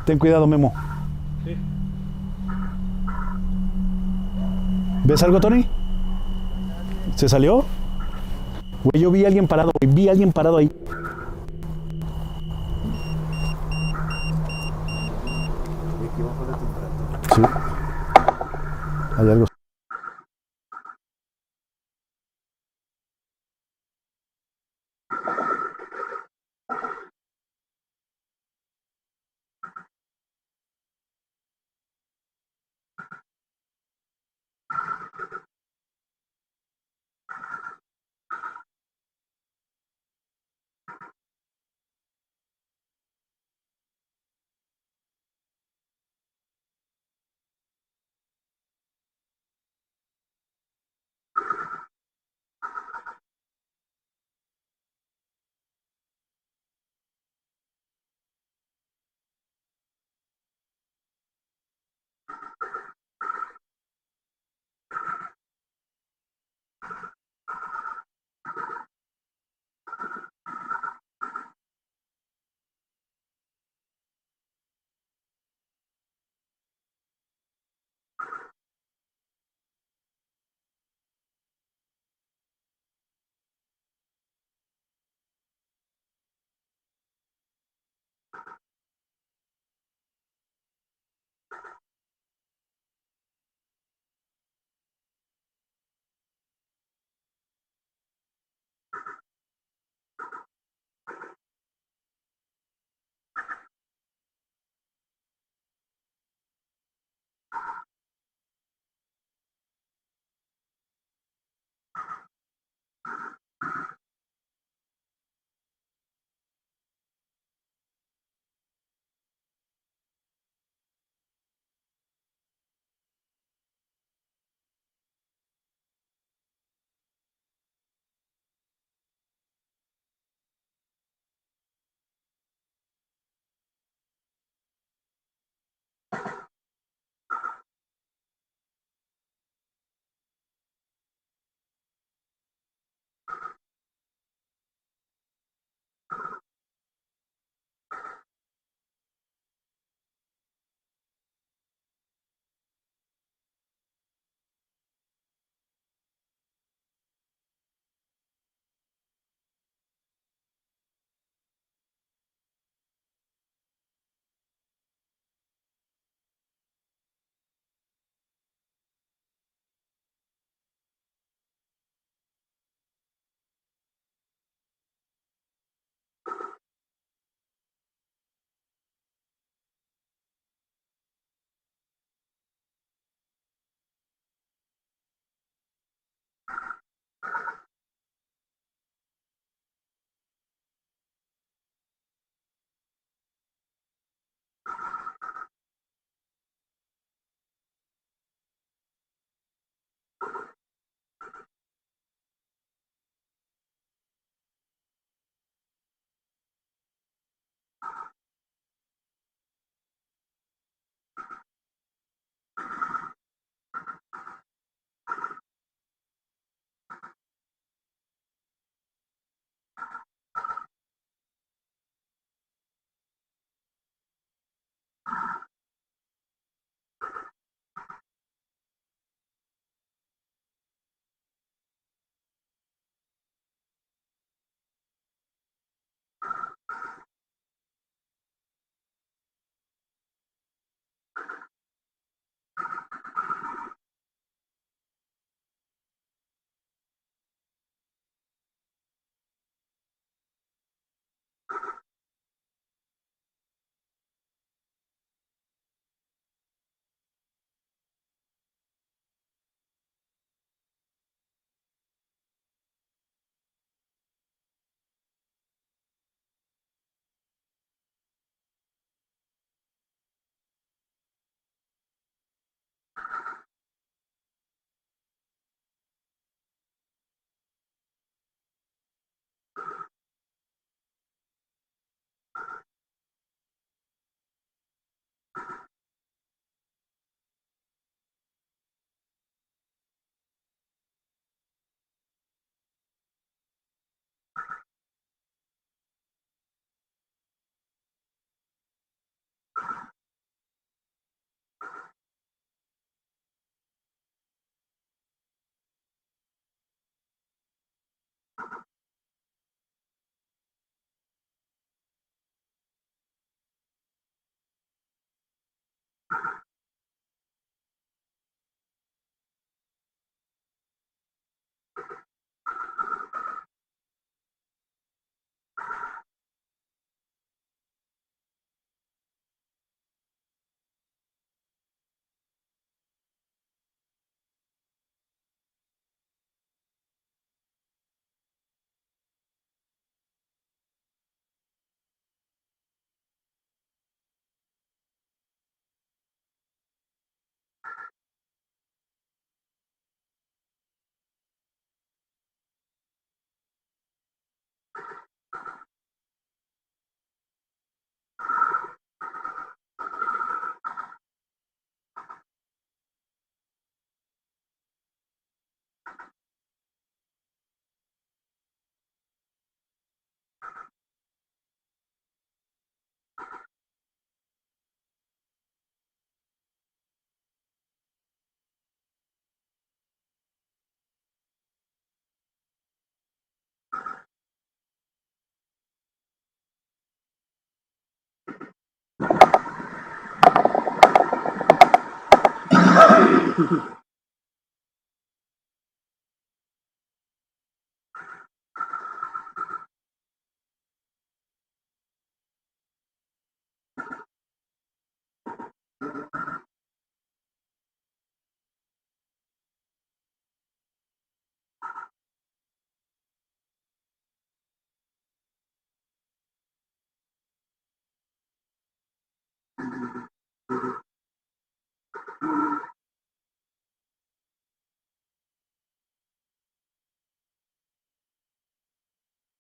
Ten cuidado, Memo. Sí. ¿Ves algo, Tony? ¿Se salió? Güey, yo vi a alguien parado, güey. Vi a alguien parado ahí. Sí. Hay algo.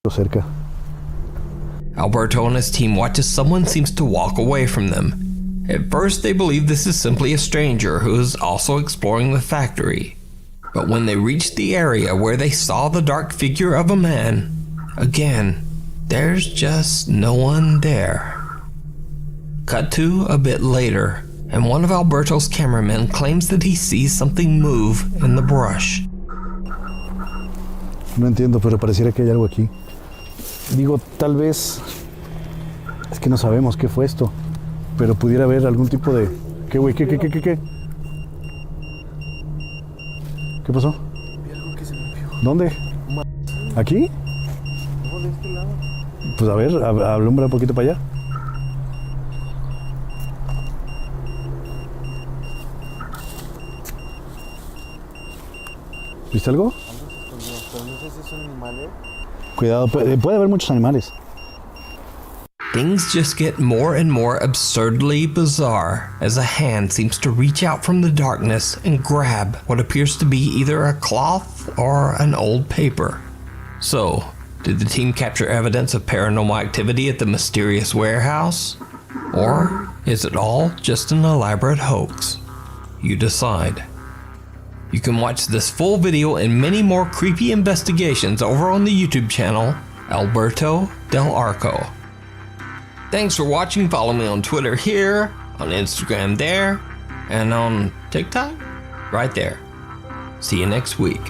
Cerca. Alberto and his team watch as someone seems to walk away from them. At first they believe this is simply a stranger who is also exploring the factory. But when they reach the area where they saw the dark figure of a man, again, there's just no one there. Cut to a bit later, and one of Alberto's cameramen claims that he sees something move in the brush. No entiendo, pero pareciera que hay algo aquí. Digo, tal vez es que no sabemos qué fue esto, pero pudiera haber algún tipo de... ¿Qué, güey? ¿Qué? ¿Qué pasó? ¿Dónde? ¿Aquí? No, de este lado. Pues a ver, alumbra un poquito para allá. ¿Viste algo? Pero no sé si es un animal, ¿eh? Cuidado, puede haber muchos animales. Things just get more and more absurdly bizarre as a hand seems to reach out from the darkness and grab what appears to be either a cloth or an old paper. So, did the team capture evidence of paranormal activity at the mysterious warehouse? Or is it all just an elaborate hoax? You decide. You can watch this full video and many more creepy investigations over on the YouTube channel, Alberto Del Arco. Thanks for watching. Follow me on Twitter here, on Instagram there, and on TikTok right there. See you next week.